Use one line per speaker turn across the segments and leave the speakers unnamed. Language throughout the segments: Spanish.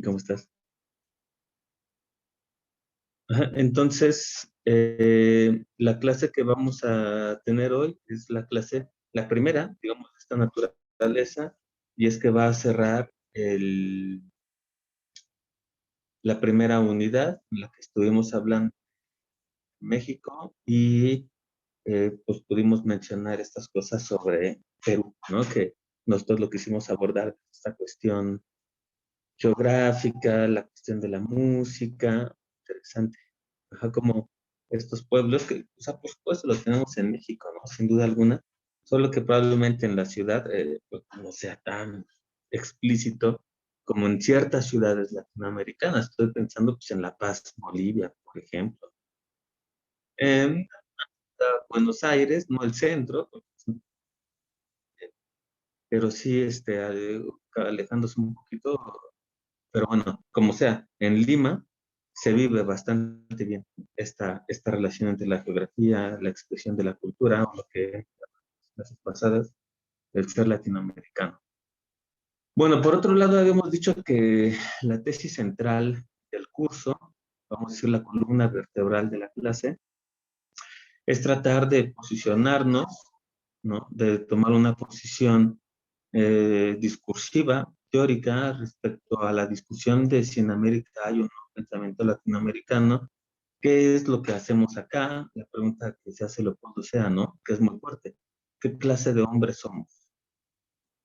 ¿Cómo estás? Ajá, entonces, la clase que vamos a tener hoy es la clase, la primera, digamos, de esta naturaleza, y es que va a cerrar la primera unidad en la que estuvimos hablando de México y pues pudimos mencionar estas cosas sobre Perú, ¿no? Que nosotros lo quisimos abordar, esta cuestión geográfica, la cuestión de la música, interesante. Ajá, como estos pueblos que, o sea, por supuesto los tenemos en México, ¿no? Sin duda alguna, solo que probablemente en la ciudad pues, no sea tan explícito como en ciertas ciudades latinoamericanas. Estoy pensando pues, en La Paz, Bolivia, por ejemplo. En Buenos Aires, no el centro, pero sí alejándose un poquito. Pero bueno, como sea, en Lima se vive bastante bien esta relación entre la geografía, la expresión de la cultura, o lo que en las clases pasadas, el ser latinoamericano. Bueno, por otro lado, habíamos dicho que la tesis central del curso, vamos a decir la columna vertebral de la clase, es tratar de posicionarnos, ¿no? De tomar una posición discursiva, teórica, respecto a la discusión de si en América hay un pensamiento latinoamericano. ¿Qué es lo que hacemos acá? La pregunta que se hace Leopoldo Sea, ¿no? Que es muy fuerte. ¿Qué clase de hombres somos?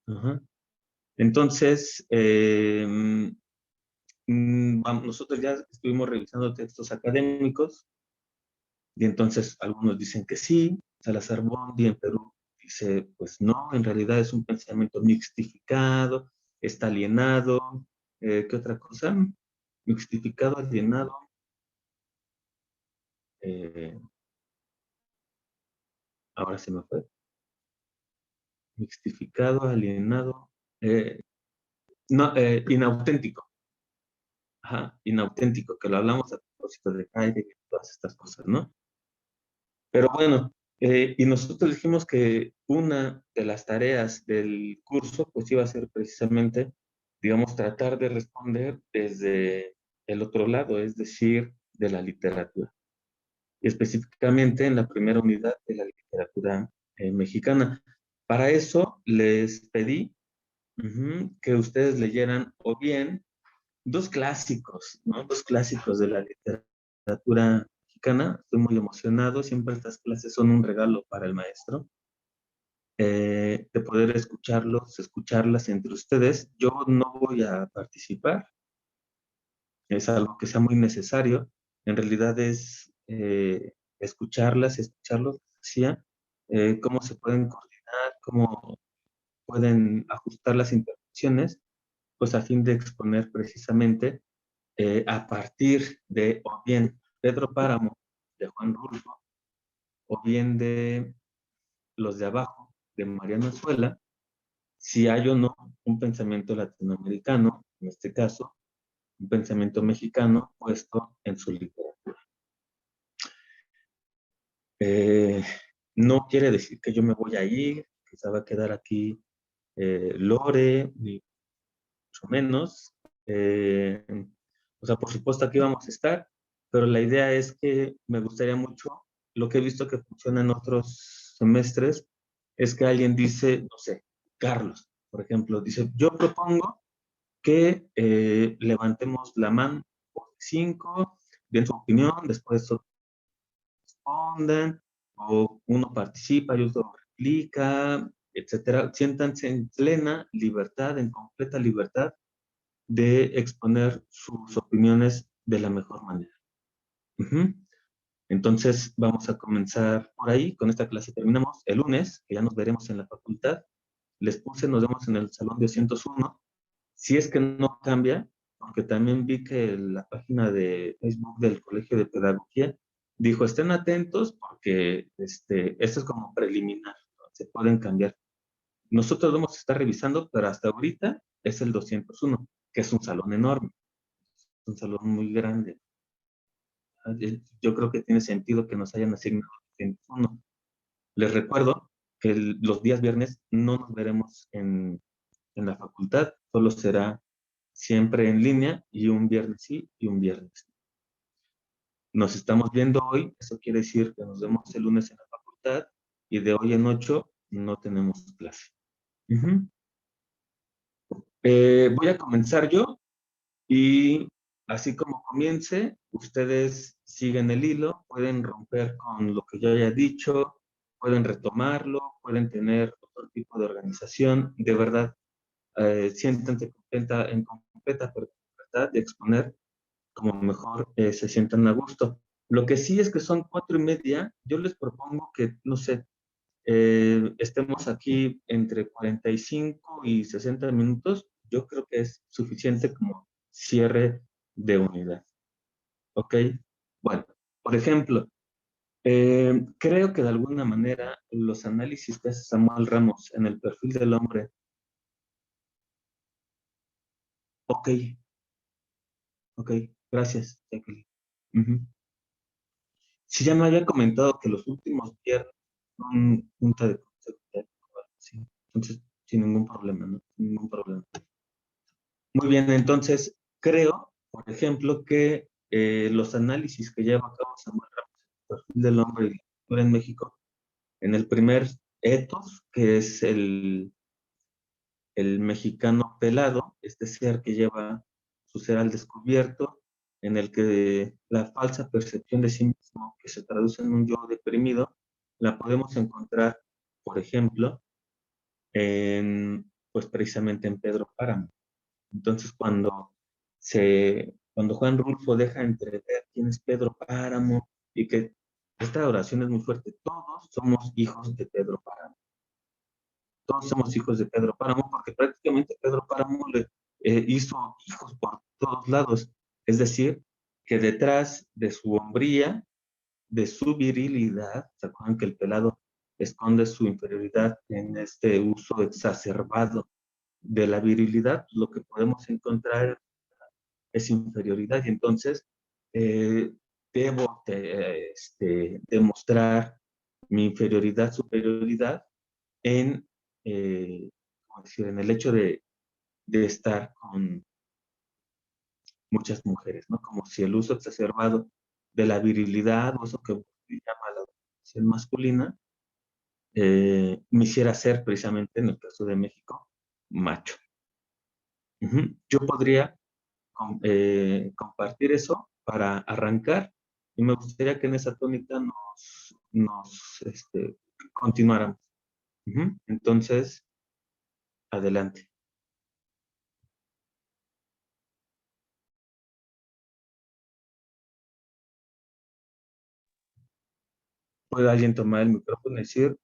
Ajá. Entonces, nosotros ya estuvimos revisando textos académicos y entonces algunos dicen que sí, Salazar Bondi en Perú dice, pues no, en realidad es un pensamiento mixtificado, está alienado. ¿Qué otra cosa? Mixtificado, alienado, eh, ahora se me fue. Mixtificado, alienado, eh, no, inauténtico. Ajá, inauténtico, que lo hablamos a propósito de Heidegger y todas estas cosas, ¿no? Pero bueno, y nosotros dijimos que una de las tareas del curso, pues iba a ser precisamente, digamos, tratar de responder desde el otro lado, es decir, de la literatura. Y específicamente en la primera unidad de la literatura mexicana. Para eso les pedí que ustedes leyeran o bien dos clásicos, ¿no? Dos clásicos de la literatura mexicana. Estoy muy emocionado. Siempre estas clases son un regalo para el maestro. De poder escucharlas entre ustedes. Yo no voy a participar. Es algo que sea muy necesario. En realidad es escucharlos, decía, cómo se pueden coordinar, cómo pueden ajustar las intervenciones, pues a fin de exponer precisamente a partir de o bien Pedro Páramo, de Juan Rulfo, o bien de Los de Abajo, de Mariano Azuela, si hay o no un pensamiento latinoamericano, en este caso, un pensamiento mexicano puesto en su literatura. Eh, no quiere decir que yo me voy a ir, que se va a quedar aquí Lore, ni mucho menos. Eh, o sea, por supuesto aquí vamos a estar, pero la idea es que me gustaría mucho, lo que he visto que funciona en otros semestres, es que alguien dice, no sé, Carlos, por ejemplo, dice, yo propongo que levantemos la mano por 5, den su opinión, después responden, o uno participa y otro replica, etcétera. Siéntanse en plena libertad, en completa libertad de exponer sus opiniones de la mejor manera. Ujú. Entonces, vamos a comenzar por ahí. Con esta clase terminamos el lunes, que ya nos veremos en la facultad. Les puse, nos vemos en el salón 201. Si es que no cambia, porque también vi que la página de Facebook del Colegio de Pedagogía dijo, estén atentos porque esto es como preliminar, ¿no? Se pueden cambiar. Nosotros vamos a estar revisando, pero hasta ahorita es el 201, que es un salón enorme, un salón muy grande. Yo creo que tiene sentido que nos hayan asignado el 201. Les recuerdo que los días viernes no nos veremos en la facultad, solo será siempre en línea, y un viernes sí y un viernes no. Nos estamos viendo hoy, eso quiere decir que nos vemos el lunes en la facultad, y de hoy en 8 no tenemos clase. Ujú. Voy a comenzar yo, y así como comience, ustedes siguen el hilo, pueden romper con lo que yo haya dicho, pueden retomarlo, pueden tener otro tipo de organización. De verdad, siéntanse en completa libertad de exponer como mejor se sientan a gusto. Lo que sí es que son 4:30. Yo les propongo que, no sé, estemos aquí entre 45 y 60 minutos. Yo creo que es suficiente como cierre de unidad. ¿Ok? Bueno, por ejemplo, creo que de alguna manera los análisis que hace Samuel Ramos en el perfil del hombre, ok, ok, gracias, Jacqueline. Ujú. Si ya me había comentado que los últimos viernes son junta de consejo técnico, sí. Entonces, sin ningún problema, ¿no? Sin ningún problema. Muy bien, entonces, creo, por ejemplo, que los análisis que lleva a cabo Samuel Ramos en el perfil del hombre y la cultura en México, en el primer ethos, que es el mexicano pelado, este ser que lleva su ser al descubierto, en el que la falsa percepción de sí mismo, que se traduce en un yo deprimido, la podemos encontrar, por ejemplo, pues precisamente en Pedro Páramo. Entonces, cuando Juan Rulfo deja entrever quién es Pedro Páramo, y que esta oración es muy fuerte: todos somos hijos de Pedro Páramo. Todos somos hijos de Pedro Páramo, porque prácticamente Pedro Páramo le hizo hijos por todos lados. Es decir, que detrás de su hombría, de su virilidad, ¿se acuerdan que el pelado esconde su inferioridad en este uso exacerbado de la virilidad? Lo que podemos encontrar es inferioridad, y entonces eh, debo demostrar mi inferioridad, superioridad en, ¿cómo decir?, en el hecho de estar con muchas mujeres, ¿no? Como si el uso exacerbado de la virilidad, o eso que llama la dominación masculina, me hiciera ser precisamente, en el caso de México, macho. Yo podría compartir eso para arrancar, y me gustaría que en esa tónica continuáramos. Entonces, adelante. ¿Puede alguien tomar el micrófono y decir: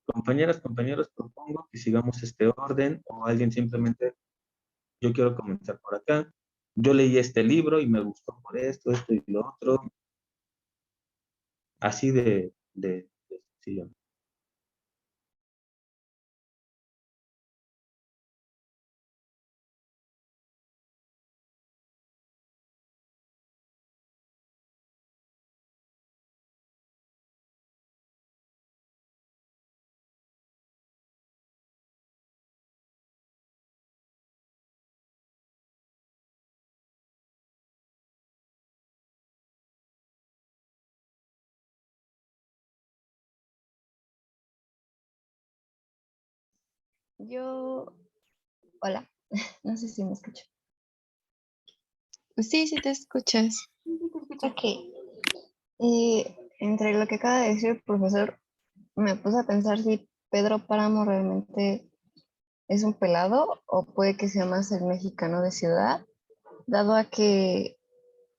compañeras, compañeros, propongo que sigamos este orden? O alguien simplemente: yo quiero comenzar por acá, yo leí este libro y me gustó por esto y lo otro, así de sencillo.
Yo, hola, no sé si me escucho. Sí, sí te escuchas. Ok, entre lo que acaba de decir el profesor, me puse a pensar si Pedro Páramo realmente es un pelado o puede que sea más el mexicano de ciudad, dado a que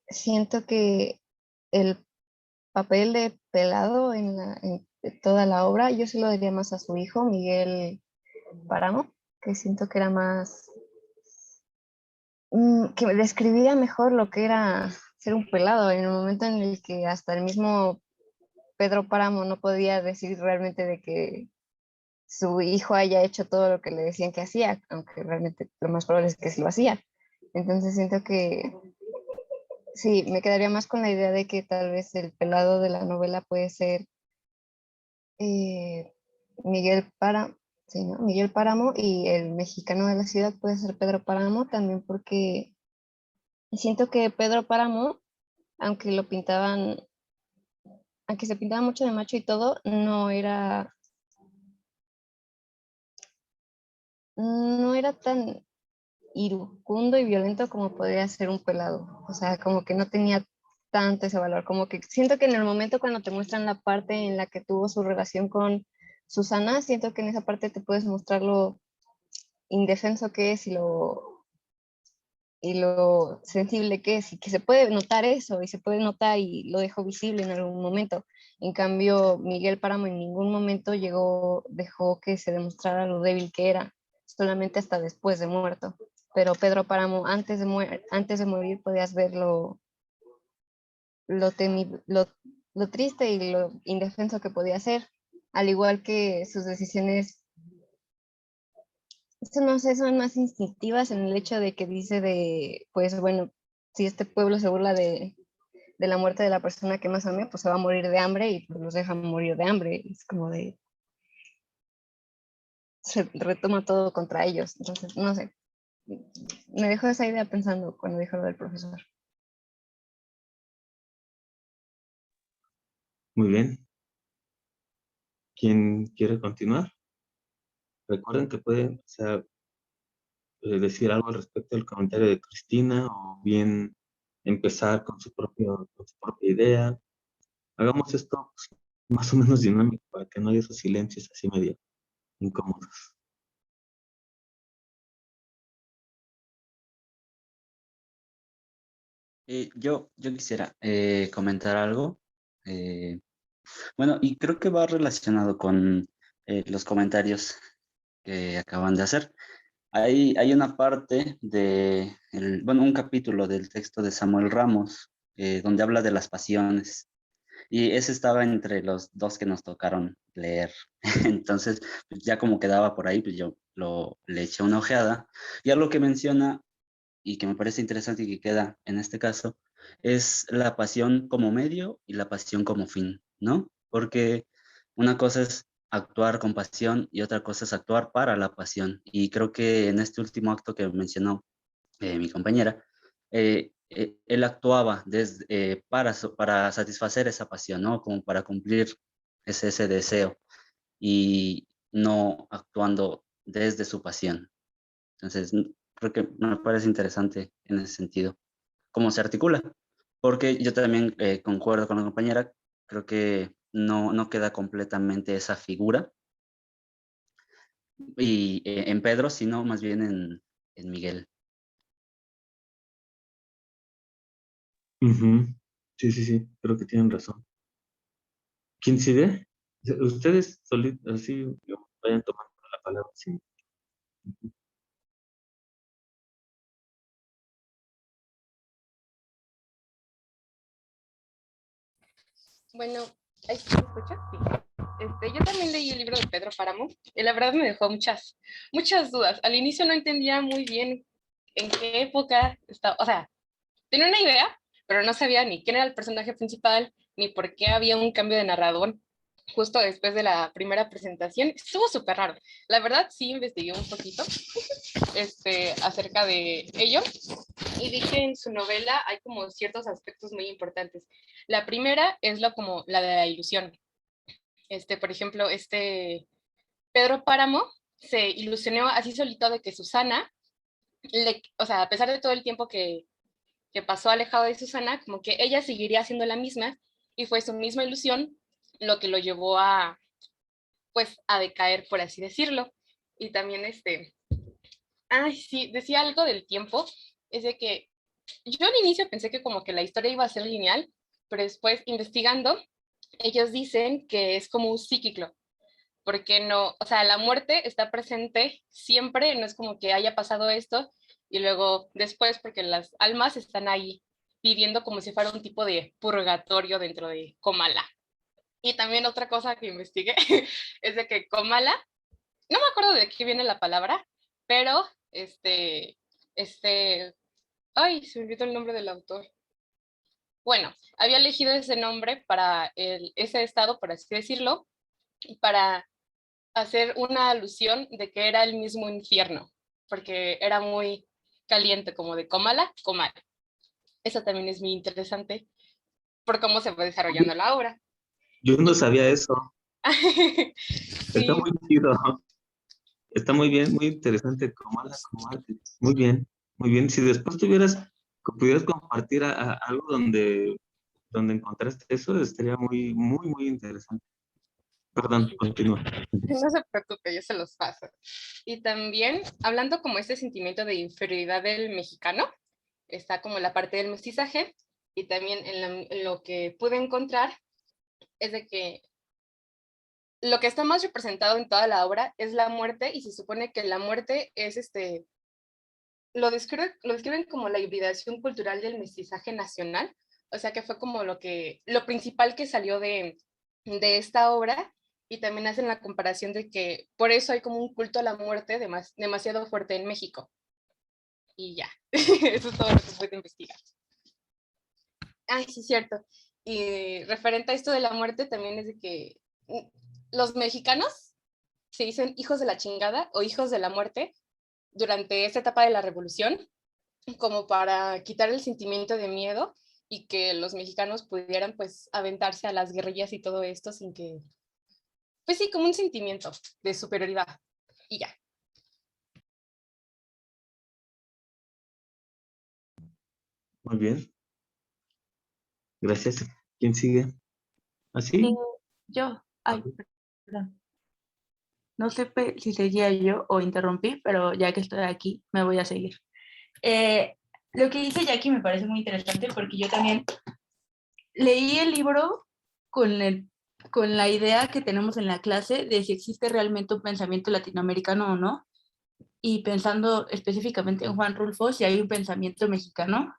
siento que el papel de pelado en toda la obra, yo se lo daría más a su hijo, Miguel Páramo, que siento que era más que describía mejor lo que era ser un pelado en el momento en el que hasta el mismo Pedro Páramo no podía decir realmente de que su hijo haya hecho todo lo que le decían que hacía, aunque realmente lo más probable es que sí lo hacía. Entonces siento que sí, me quedaría más con la idea de que tal vez el pelado de la novela puede ser eh, Miguel Páramo. Sí, ¿no? Miguel Páramo, y el mexicano de la ciudad puede ser Pedro Páramo también, porque siento que Pedro Páramo, aunque lo pintaban, aunque se pintaba mucho de macho y todo, no era tan iracundo y violento como podría ser un pelado. O sea, como que no tenía tanto ese valor. Como que siento que en el momento cuando te muestran la parte en la que tuvo su relación con Susana, siento que en esa parte te puedes mostrar lo indefenso que es y lo sensible que es, y que se puede notar eso, y se puede notar y lo dejó visible en algún momento. En cambio, Miguel Páramo en ningún momento dejó que se demostrara lo débil que era, solamente hasta después de muerto. Pero Pedro Páramo, antes de morir, podías ver lo triste y lo indefenso que podía ser, al igual que sus decisiones, esto no sé, son más instintivas en el hecho de que dice pues bueno, si este pueblo se burla de la muerte de la persona que más amé, pues se va a morir de hambre y pues los deja morir de hambre. Es como se retoma todo contra ellos. Entonces, no sé, me dejó esa idea pensando cuando dijo lo del profesor.
Muy bien. ¿Quién quiere continuar? Recuerden que pueden, o sea, decir algo al respecto del comentario de Cristina o bien empezar con su propia idea. Hagamos esto pues, más o menos dinámico para que no haya esos silencios así medio incómodos.
Yo quisiera comentar algo. eh, bueno, y creo que va relacionado con los comentarios que acaban de hacer. Hay una parte bueno, un capítulo del texto de Samuel Ramos, donde habla de las pasiones. Y ese estaba entre los dos que nos tocaron leer. Entonces, pues ya como quedaba por ahí, pues yo le eché una ojeada. Y algo que menciona y que me parece interesante y que queda en este caso, es la pasión como medio y la pasión como fin, ¿no? Porque una cosa es actuar con pasión y otra cosa es actuar para la pasión. Y creo que en este último acto que mencionó mi compañera, él actuaba para satisfacer esa pasión, ¿no? Como para cumplir ese deseo y no actuando desde su pasión. Entonces, creo que me parece interesante en ese sentido, cómo se articula, porque yo también concuerdo con la compañera, creo que no queda completamente esa figura y, en Pedro, sino más bien en Miguel.
Ujú. Sí, sí, sí, creo que tienen razón. ¿Quién sigue? Ustedes solitos, así, digamos, vayan tomando la palabra. Sí.
Bueno, ¿ahí se me escucha? Sí. Yo también leí el libro de Pedro Páramo y la verdad me dejó muchas dudas. Al inicio no entendía muy bien en qué época estaba, o sea, tenía una idea, pero no sabía ni quién era el personaje principal, ni por qué había un cambio de narrador justo después de la primera presentación. Estuvo súper raro. La verdad sí investigué un poquito acerca de ello y vi que en su novela hay como ciertos aspectos muy importantes. La primera es como la de la ilusión. Por ejemplo, Pedro Páramo se ilusionó así solito de que Susana, o sea, a pesar de todo el tiempo que pasó alejado de Susana, como que ella seguiría siendo la misma y fue su misma ilusión lo que lo llevó pues, a decaer, por así decirlo. Y también ay, sí, decía algo del tiempo, es de que yo al inicio pensé que como que la historia iba a ser lineal, pero después investigando, ellos dicen que es como un cíclico, porque no, o sea, la muerte está presente siempre, no es como que haya pasado esto y luego después, porque las almas están ahí viviendo como si fuera un tipo de purgatorio dentro de Comala. Y también otra cosa que investigué es de que Comala, no me acuerdo de qué viene la palabra, pero este, ay, se me olvidó el nombre del autor. Bueno, había elegido ese nombre para ese estado, por así decirlo, para hacer una alusión de que era el mismo infierno, porque era muy caliente, como de cómala, cómala. Eso también es muy interesante por cómo se fue desarrollando la obra.
Yo no sabía eso. Está
Sí,
muy chido. Está muy bien, muy interesante. Comala. Muy bien, muy bien. Si después pudieras compartir algo donde encontraste eso, estaría muy, muy, muy interesante. Perdón, continúa.
no se preocupe, yo se los paso. Y también, hablando como este sentimiento de inferioridad del mexicano, está como la parte del mestizaje, y también en lo que pude encontrar es de que lo que está más representado en toda la obra es la muerte, y se supone que la muerte es lo describen como la hibridación cultural del mestizaje nacional, o sea que fue como lo principal que salió de esta obra, y también hacen la comparación de que por eso hay como un culto a la muerte demasiado fuerte en México. Y ya, eso es todo lo que puedo investigar. Ay, sí, cierto. Y referente a esto de la muerte, también es de que los mexicanos se dicen hijos de la chingada o hijos de la muerte durante esta etapa de la revolución, como para quitar el sentimiento de miedo y que los mexicanos pudieran pues aventarse a las guerrillas y todo esto sin que, pues sí, como un sentimiento de superioridad. Y ya.
Muy bien, gracias. ¿Quién sigue?
Eh,
¿Así?
yo, ay, perdón. No sé si seguía yo o interrumpí, pero ya que estoy aquí, me voy a seguir. Lo que dice Jackie me parece muy interesante porque yo también leí el libro con, con la idea que tenemos en la clase de si existe realmente un pensamiento latinoamericano o no, y pensando específicamente en Juan Rulfo, si hay un pensamiento mexicano.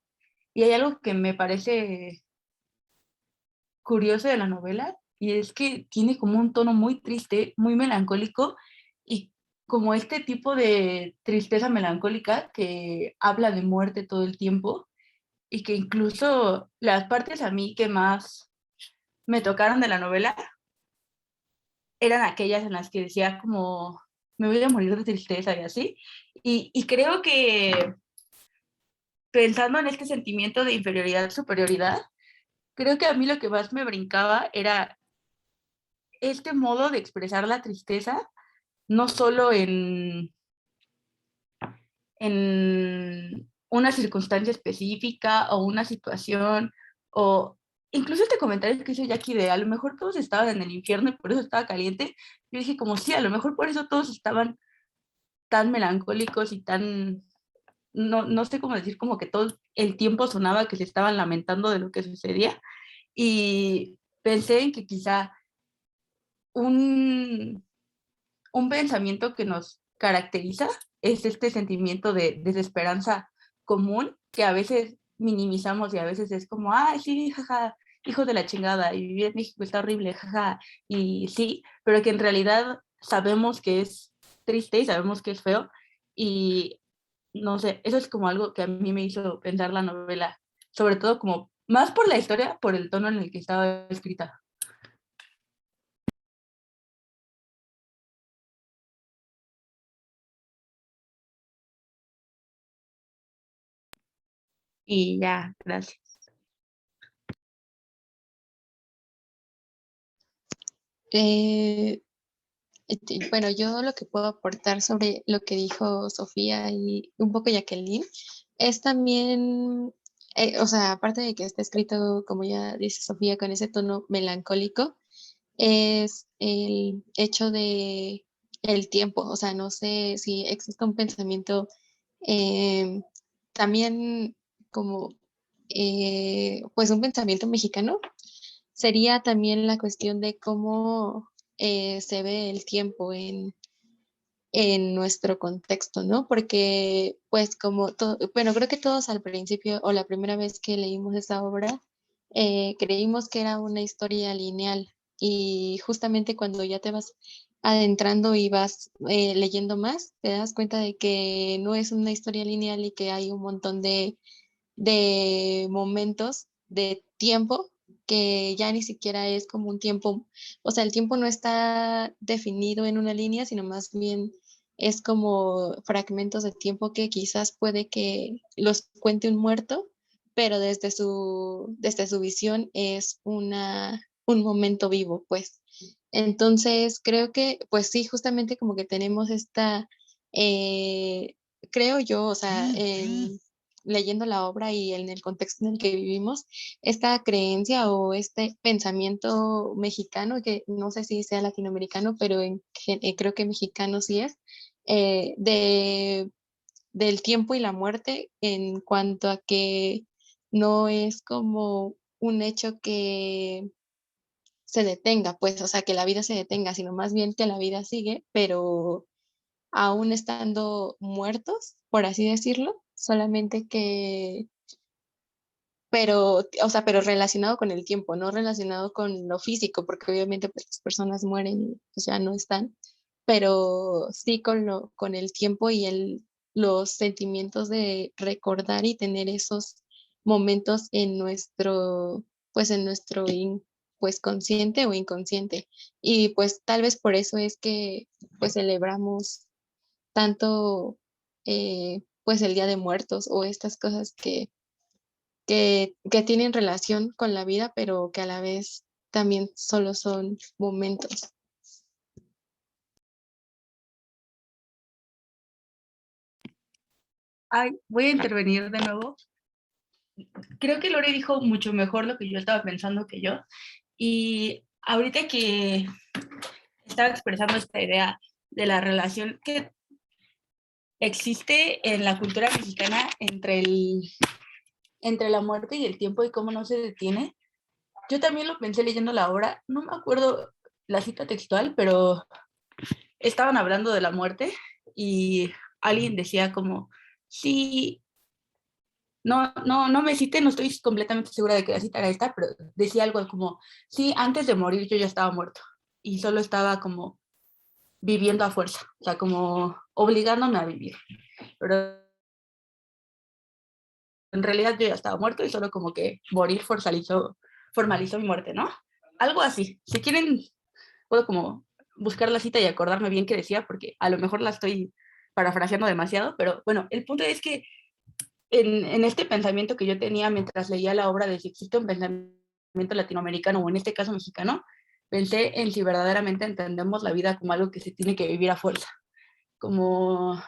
Y hay algo que me parece curioso de la novela, y es que tiene como un tono muy triste, muy melancólico, y como este tipo de tristeza melancólica que habla de muerte todo el tiempo, y que incluso las partes a mí que más me tocaron de la novela eran aquellas en las que decía como, me voy a morir de tristeza y así. Y creo que pensando en este sentimiento de inferioridad, superioridad, creo que a mí lo que más me brincaba era este modo de expresar la tristeza, no solo en una circunstancia específica o una situación, o incluso este comentario que hizo Jackie de a lo mejor todos estaban en el infierno y por eso estaba caliente, yo dije como sí, a lo mejor por eso todos estaban tan melancólicos y tan, no sé cómo decir, como que todo el tiempo sonaba que se estaban lamentando de lo que sucedía, y pensé en que quizá un, un pensamiento que nos caracteriza es este sentimiento de desesperanza común que a veces minimizamos y a veces es como, ay, sí, jaja, hijos de la chingada, y vivir en México está horrible, jaja, y sí, pero que en realidad sabemos que es triste y sabemos que es feo, y no sé, eso es como algo que a mí me hizo pensar la novela, sobre todo como, más por la historia, por el tono en el que estaba escrita. Y ya, gracias.
Eh, bueno, yo lo que puedo aportar sobre lo que dijo Sofía y un poco Jacqueline es también, o sea, aparte de que está escrito, como ya dice Sofía, con ese tono melancólico, es el hecho de el tiempo. O sea, no sé si existe un pensamiento eh, también como, pues un pensamiento mexicano, sería también la cuestión de cómo se ve el tiempo en nuestro contexto, ¿no? Porque, pues, como todo, bueno, creo que todos al principio o la primera vez que leímos esa obra, creímos que era una historia lineal, y justamente cuando ya te vas adentrando y vas leyendo más, te das cuenta de que no es una historia lineal y que hay un montón de momentos de tiempo
que ya ni siquiera es como un tiempo, o sea, el tiempo no está definido en una línea, sino más bien es como fragmentos de tiempo que quizás puede que los cuente un muerto, pero desde su visión es un momento vivo, pues. Entonces, creo que, pues sí, justamente como que tenemos esta, eh, creo yo, o sea, leyendo la obra y en el contexto en el que vivimos, esta creencia o este pensamiento mexicano, que no sé si sea latinoamericano, pero creo que mexicano sí es, del tiempo y la muerte en cuanto a que no es como un hecho que se detenga, pues, o sea, que la vida se detenga, sino más bien que la vida sigue, pero aún estando muertos, por así decirlo, solamente que, pero, o sea, pero relacionado con el tiempo, no relacionado con lo físico, porque obviamente pues, las personas mueren y pues, ya no están, pero sí con el tiempo y los sentimientos de recordar y tener esos momentos en pues en nuestro pues consciente o inconsciente. Y pues tal vez por eso es que pues celebramos tanto pues el Día de Muertos o estas cosas que tienen relación con la vida, pero que a la vez también solo son momentos.
Ay, voy a intervenir de nuevo. Creo que Lore dijo mucho mejor lo que yo estaba pensando que yo. Y ahorita que estaba expresando esta idea de la relación que existe en la cultura mexicana entre la muerte y el tiempo y cómo no se detiene, yo también lo pensé leyendo la obra. No me acuerdo la cita textual, pero estaban hablando de la muerte y alguien decía como, sí, no me cité, no estoy completamente segura de que la cita era esta, pero decía algo como, sí, antes de morir yo ya estaba muerto y solo estaba como viviendo a fuerza, o sea, como obligándome a vivir. Pero en realidad yo ya estaba muerto y solo como que morir formalizó mi muerte, ¿no? Algo así. Si quieren, puedo como buscar la cita y acordarme bien qué decía, porque a lo mejor la estoy parafraseando demasiado, pero bueno, el punto es que en este pensamiento que yo tenía mientras leía la obra de si existe un pensamiento latinoamericano o en este caso mexicano, pensé en si verdaderamente entendemos la vida como algo que se tiene que vivir a fuerza, como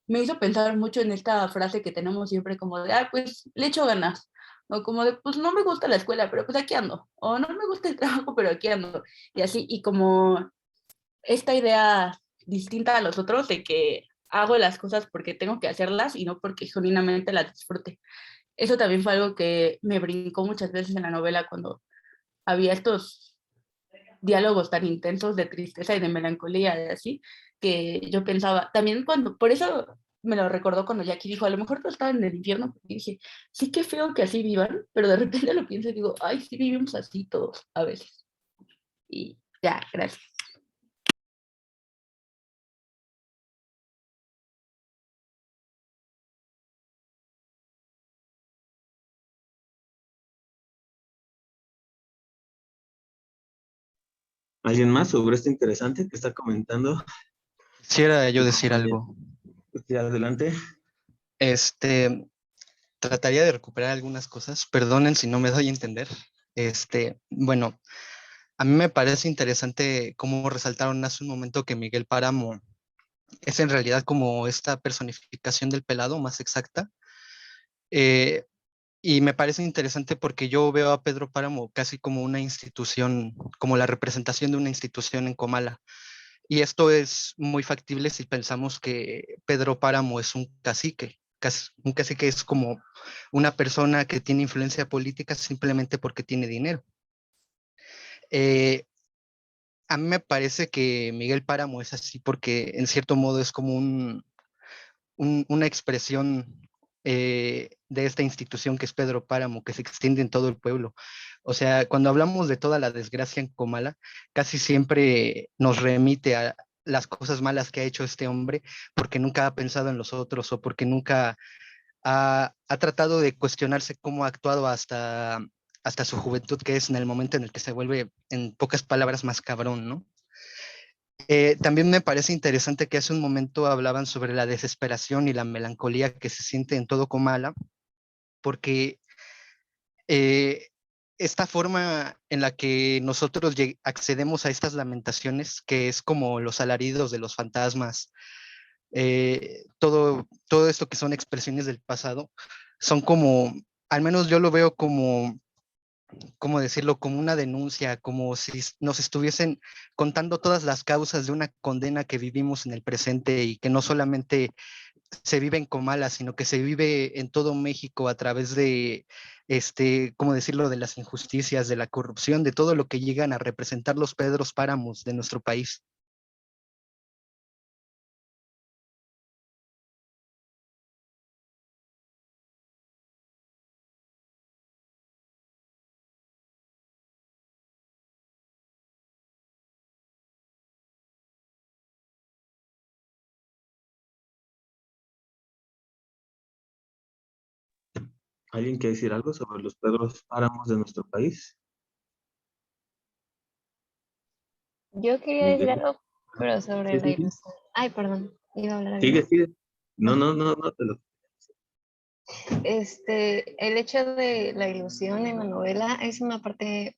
me hizo pensar mucho en esta frase que tenemos siempre como de, ah, pues le echo ganas, o como de, pues no me gusta la escuela, pero pues aquí ando, o no me gusta el trabajo, pero aquí ando, y así, y como esta idea distinta a los otros de que hago las cosas porque tengo que hacerlas y no porque genuinamente las disfrute. Eso también fue algo que me brincó muchas veces en la novela cuando había estos diálogos tan intensos de tristeza y de melancolía, y así, que yo pensaba, también cuando, por eso me lo recordó cuando Jackie dijo, a lo mejor tú estabas en el infierno, porque dije, sí que feo que así vivan, pero de repente lo pienso y digo, ay, sí vivimos así todos a veces. Y ya, gracias.
¿Alguien más sobre esto interesante que está comentando?
Quisiera yo
Mi
decir
compañero.
algo.
Sí, adelante.
Este, Trataría de recuperar algunas cosas. Perdonen si no me doy a entender. Bueno, a mí me parece interesante cómo resaltaron hace un momento que Miguel Páramo es en realidad como esta personificación del pelado más exacta. Eh, y me parece interesante porque yo veo a Pedro Páramo casi como una institución, como la representación de una institución en Comala. Y esto es muy factible si pensamos que Pedro Páramo es un cacique. Un cacique es como una persona que tiene influencia política simplemente porque tiene dinero. Eh, a mí me parece que Miguel Páramo es así porque en cierto modo es como una expresión de esta institución que es Pedro Páramo, que se extiende en todo el pueblo. O sea, cuando hablamos de toda la desgracia en Comala, casi siempre nos remite a las cosas malas que ha hecho este hombre, porque nunca ha pensado en los otros o porque nunca ha tratado de cuestionarse cómo ha actuado hasta hasta su juventud, que es en el momento en el que se vuelve, en pocas palabras, más cabrón, ¿no? También me parece interesante que hace un momento hablaban sobre la desesperación y la melancolía que se siente en todo Comala, porque eh, esta forma en la que nosotros accedemos a estas lamentaciones, que es como los alaridos de los fantasmas, todo esto que son expresiones del pasado, son como, al menos yo lo veo como, ¿cómo decirlo? Como una denuncia, como si nos estuviesen contando todas las causas de una condena que vivimos en el presente y que no solamente se vive en Comala, sino que se vive en todo México a través de, ¿cómo decirlo?, de las injusticias, de la corrupción, de todo lo que llegan a representar los Pedros Páramos de nuestro país.
¿Alguien quiere decir algo sobre los Pedros Páramos de nuestro país?
Yo quería decir
Miguel.
algo, pero sobre
Sí,
la
sí, sí.
ilusión. Ay, perdón, iba a hablar alguien
Sigue,
más.
sigue. No, no, no, no te lo...
El hecho de la ilusión en la novela es una parte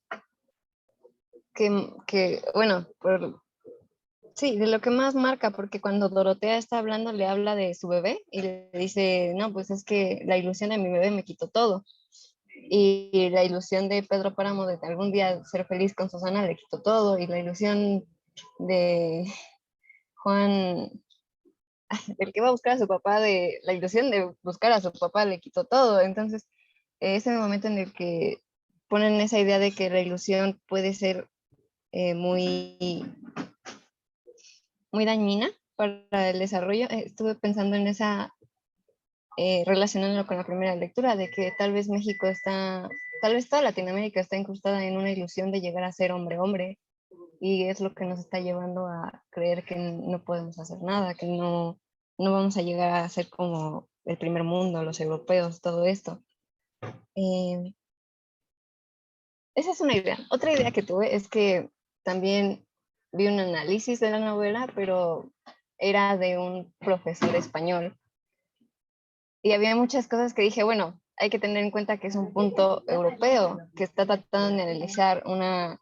bueno, sí, de lo que más marca, porque cuando Dorotea está hablando, le habla de su bebé y le dice, no, pues es que la ilusión de mi bebé me quitó todo. Y la ilusión de Pedro Páramo de algún día ser feliz con Susana le quitó todo. Y la ilusión de Juan, del que va a buscar a su papá, de la ilusión de buscar a su papá le quitó todo. Entonces, ese momento en el que ponen esa idea de que la ilusión puede ser muy, muy dañina para el desarrollo, estuve pensando en esa, relacionándolo con la primera lectura, de que tal vez México está, tal vez toda Latinoamérica está incrustada en una ilusión de llegar a ser hombre-hombre, y es lo que nos está llevando a creer que no podemos hacer nada, que no vamos a llegar a ser como el primer mundo, los europeos, todo esto. Eh, Esa es una idea. Otra idea que tuve es que también vi un análisis de la novela, pero era de un profesor español. Y había muchas cosas que dije, bueno, hay que tener en cuenta que es un punto europeo, que está tratando de analizar una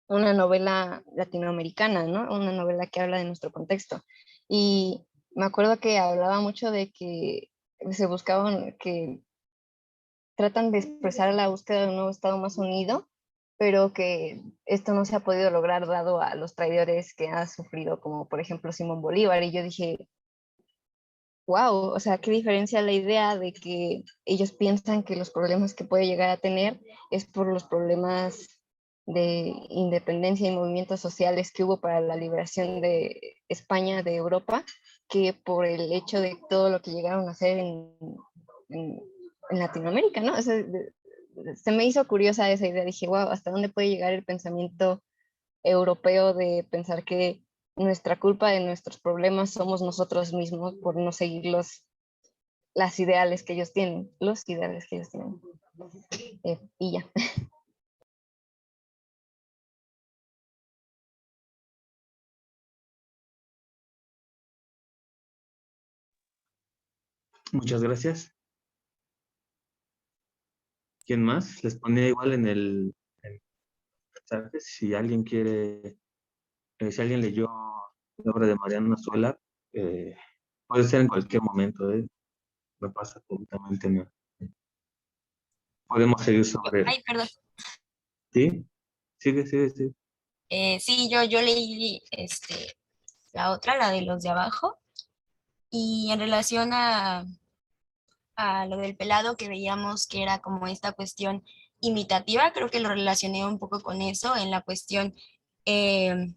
novela latinoamericana, ¿no? Una novela que habla de nuestro contexto. Y me acuerdo que hablaba mucho de que se buscaban, que tratan de expresar la búsqueda de un nuevo Estado más unido, pero que esto no se ha podido lograr dado a los traidores que ha sufrido, como por ejemplo Simón Bolívar. Y yo dije, wow, o sea, qué diferencia la idea de que ellos piensan que los problemas que puede llegar a tener es por los problemas de independencia y movimientos sociales que hubo para la liberación de España de Europa, que por el hecho de todo lo que llegaron a hacer en, en Latinoamérica, ¿no? O sea, se me hizo curiosa esa idea, dije, wow, ¿hasta dónde puede llegar el pensamiento europeo de pensar que nuestra culpa de nuestros problemas somos nosotros mismos por no seguir las ideales que ellos tienen, los ideales que ellos tienen? Y ya.
Muchas gracias. ¿Quién más? Les ponía igual en mensajes si alguien quiere, si alguien leyó la obra de Mariano Azuela, puede ser en cualquier momento, no pasa absolutamente nada. Podemos seguir sobre...
Ay, perdón.
¿Sí? Sigue, sigue, sigue.
Sí, yo leí la otra, la de los de abajo, y en relación a lo del pelado que veíamos que era como esta cuestión imitativa, creo que lo relacioné un poco con eso, en la cuestión en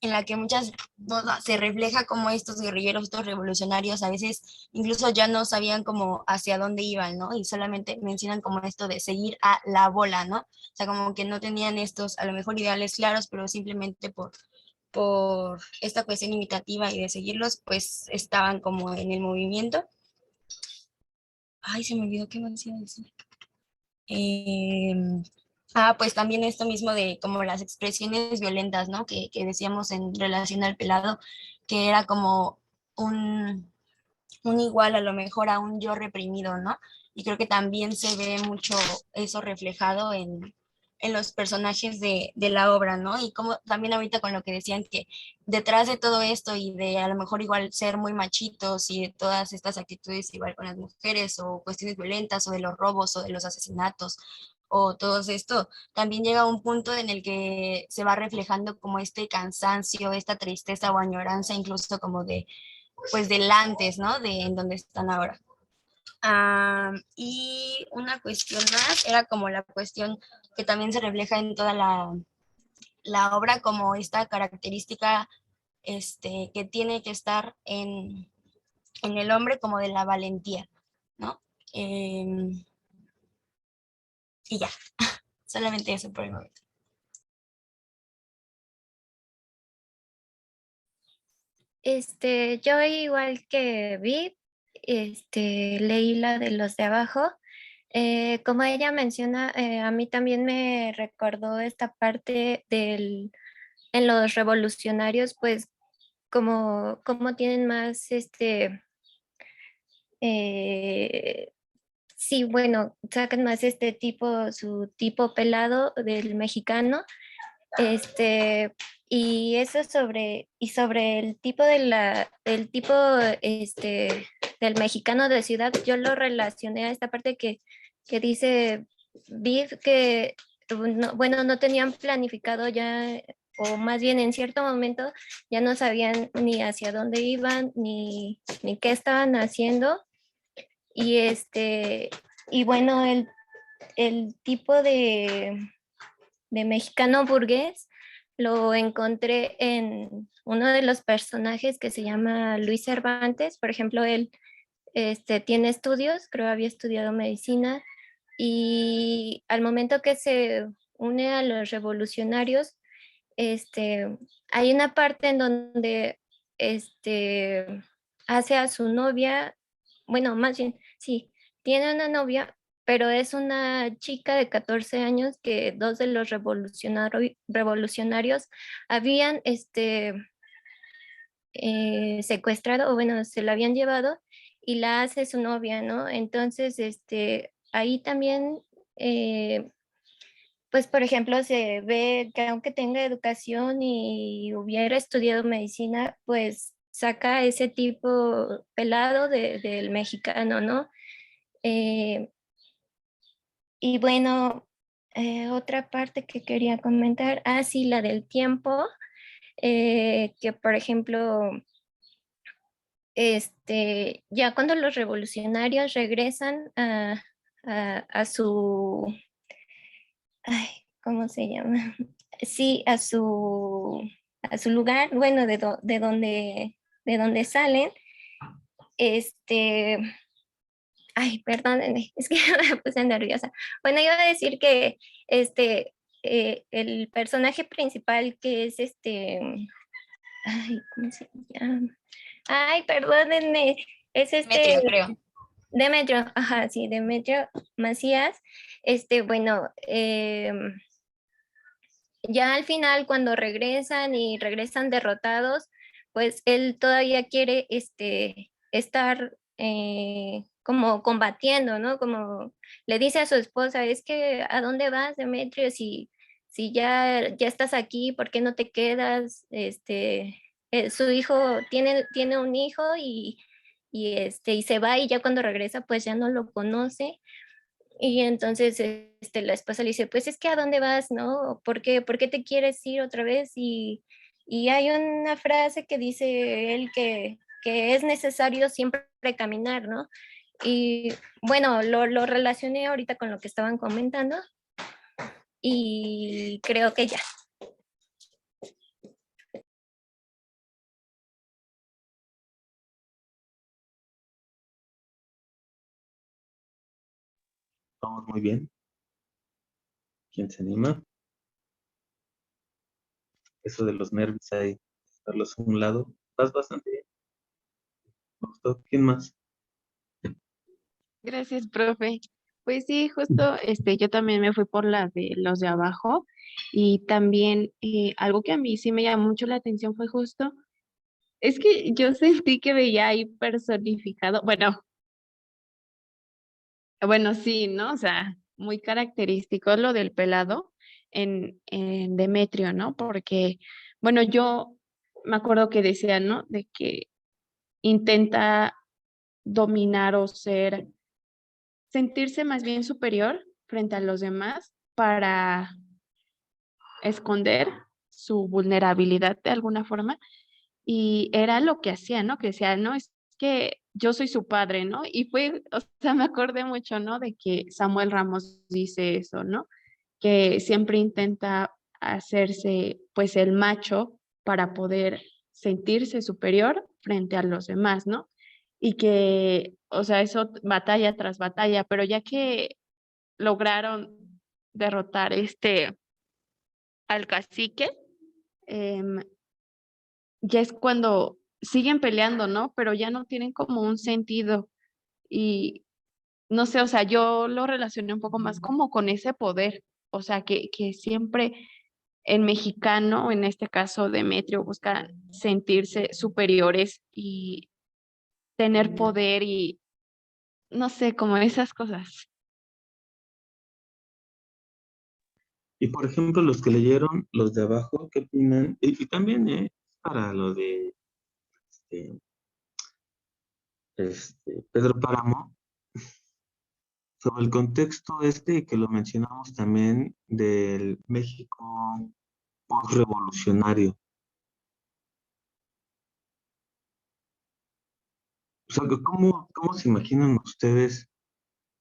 la que muchas no, se refleja como estos guerrilleros, estos revolucionarios, a veces incluso ya no sabían como hacia dónde iban, ¿no? Y solamente mencionan como esto de seguir a la bola, ¿no? O sea, como que no tenían estos, a lo mejor, ideales claros, pero simplemente por esta cuestión imitativa y de seguirlos, pues estaban como en el movimiento. Ay, se me olvidó qué más iba a decir. Pues también esto mismo de como las expresiones violentas, ¿no? Que decíamos en relación al pelado, que era como un, un igual a lo mejor a un yo reprimido, ¿no? Y creo que también se ve mucho eso reflejado en los personajes de la obra, ¿no? Y como también ahorita con lo que decían que detrás de todo esto y de a lo mejor igual ser muy machitos y de todas estas actitudes igual con las mujeres o cuestiones violentas o de los robos o de los asesinatos o todo esto, también llega un punto en el que se va reflejando como este cansancio, esta tristeza o añoranza incluso como de, pues del antes, ¿no? De en donde están ahora. Y una cuestión más era como la cuestión que también se refleja en toda la obra, como esta característica que tiene que estar en el hombre como de la valentía, ¿no? Y ya, solamente eso por el momento.
Yo igual que vi, leí la de los de abajo. Como ella menciona, a mí también me recordó esta parte en los revolucionarios, pues como tienen más, sí, bueno, sacan más su tipo pelado del mexicano. Este, y sobre el tipo del tipo, del mexicano de ciudad, yo lo relacioné a esta parte que dice Viv que, bueno, no tenían planificado ya, o más bien en cierto momento ya no sabían ni hacia dónde iban, ni qué estaban haciendo. Y y bueno, el tipo de mexicano burgués lo encontré en uno de los personajes que se llama Luis Cervantes. Por ejemplo, él tiene estudios, creo había estudiado medicina, y al momento que se une a los revolucionarios, hay una parte en donde hace a su novia, bueno, más bien, sí, tiene una novia, pero es una chica de 14 años que dos de los revolucionarios habían secuestrado, o bueno, se la habían llevado y la hace su novia, ¿no? Entonces, ahí también, pues, por ejemplo, se ve que aunque tenga educación y hubiera estudiado medicina, pues saca ese tipo pelado del mexicano, ¿no? Eh, y bueno, otra parte que quería comentar, sí, la del tiempo, que por ejemplo, ya cuando los revolucionarios regresan a su, ay, ¿cómo se llama? Sí, a su lugar, bueno, de donde salen, este, ay, perdónenme, es que me puse nerviosa. Bueno, iba a decir que el personaje principal que es ay, ¿cómo se llama? Ay, perdónenme, es
Demetrio, creo.
Demetrio, ajá, sí, Demetrio Macías. Bueno, ya al final cuando regresan y regresan derrotados, pues él todavía quiere estar como combatiendo, ¿no? Como le dice a su esposa, es que ¿a dónde vas, Demetrio? Si ya estás aquí, ¿por qué no te quedas? Su hijo tiene un hijo y se va y ya cuando regresa pues ya no lo conoce. Y entonces la esposa le dice, pues es que ¿a dónde vas, no? Por qué te quieres ir otra vez? Y hay una frase que dice él que es necesario siempre caminar, ¿no? Y bueno, lo relacioné ahorita con lo que estaban comentando y creo que ya.
Vamos muy bien. ¿Quién se anima? Eso de los nervios ahí, darlos a un lado. Vas bastante bien. Me gustó. ¿Quién más?
Gracias, profe. Pues sí, justo yo también me fui por la de los de abajo y también algo que a mí sí me llamó mucho la atención fue justo, es que yo sentí que veía ahí personificado, bueno, sí, ¿no? O sea, muy característico lo del pelado en Demetrio, ¿no? Porque, bueno, yo me acuerdo que decía, ¿no? De que intenta dominar o sentirse más bien superior frente a los demás para esconder su vulnerabilidad de alguna forma. Y era lo que hacía, ¿no? Que decía, no, es que yo soy su padre, ¿no? Y fue, o sea, me acordé mucho, ¿no? De que Samuel Ramos dice eso, ¿no? Que siempre intenta hacerse, pues, el macho para poder sentirse superior frente a los demás, ¿no? Y que, o sea, eso batalla tras batalla, pero ya que lograron derrotar al cacique, em, ya es cuando siguen peleando, ¿no? Pero ya no tienen como un sentido y no sé, o sea, yo lo relacioné un poco más como con ese poder, o sea, que siempre el mexicano, en este caso Demetrio, busca sentirse superiores y tener poder y no sé, como esas cosas.
Y por ejemplo, los que leyeron los de abajo, ¿qué opinan? Y también para lo de este, Pedro Páramo, sobre el contexto que lo mencionamos también del México postrevolucionario. O sea, ¿cómo se imaginan ustedes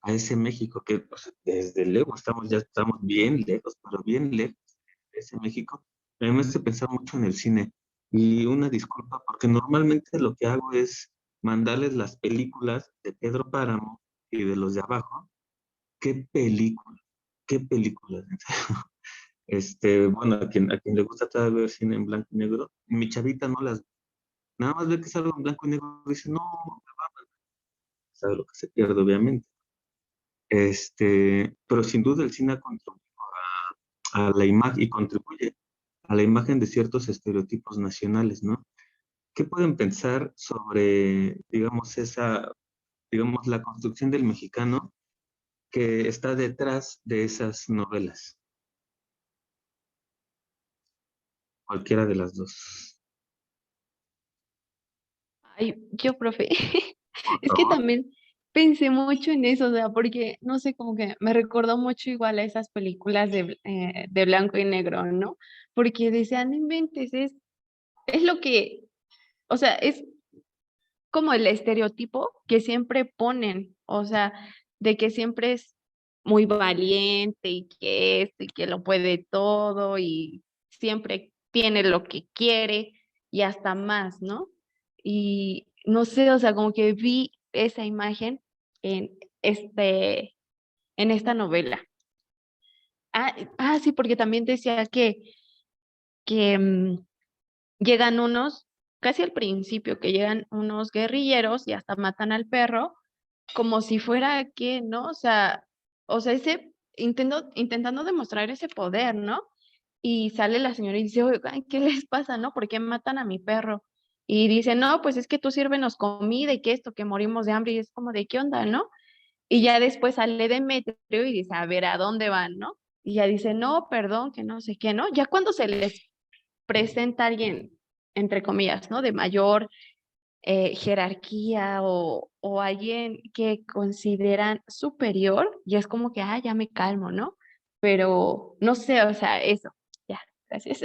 a ese México que pues, desde lejos ya estamos bien lejos, pero bien lejos de ese México? A mí me hace pensar mucho en el cine. Y una disculpa, porque normalmente lo que hago es mandarles las películas de Pedro Páramo y de los de abajo. ¿Qué película? ¿Qué películas? En serio. Bueno, a quien le gusta todavía ver cine en blanco y negro, mi chavita no las ve. Nada más ve que salgo en blanco y negro y dice, no, sabe lo que se pierde, obviamente. Pero sin duda el cine ha contribuido a la imagen y contribuye a la imagen de ciertos estereotipos nacionales, ¿no? ¿Qué pueden pensar sobre, digamos, la construcción del mexicano que está detrás de esas novelas? Cualquiera de las dos.
Ay, yo, profe,
Por
es que
favor.
también pensé mucho en eso, o sea, porque, no sé, como que me recordó mucho igual a esas películas de blanco y negro, ¿no? Porque decían, no inventes, es lo que, o sea, es como el estereotipo que siempre ponen, o sea, de que siempre es muy valiente y que esto y que lo puede todo y siempre tiene lo que quiere y hasta más, ¿no? Y no sé, o sea, como que vi esa imagen en este, en esta novela. Sí, porque también decía que llegan unos, casi al principio, que llegan unos guerrilleros y hasta matan al perro, como si fuera que, ¿no? O sea, ese intentando demostrar ese poder, ¿no? Y sale la señora y dice, oigan, ¿qué les pasa, no? ¿Por qué matan a mi perro? Y dice, no, pues es que tú sírvenos comida y que esto, que morimos de hambre, y es como de qué onda, ¿no? Y ya después sale Demetrio y dice, a ver, ¿a dónde van, no? Y ya dice, no, perdón, que no sé qué, ¿no? Ya cuando se les presenta alguien, entre comillas, ¿no? De mayor jerarquía o alguien que consideran superior, y es como que, ya me calmo, ¿no? Pero no sé, o sea, eso, ya, gracias.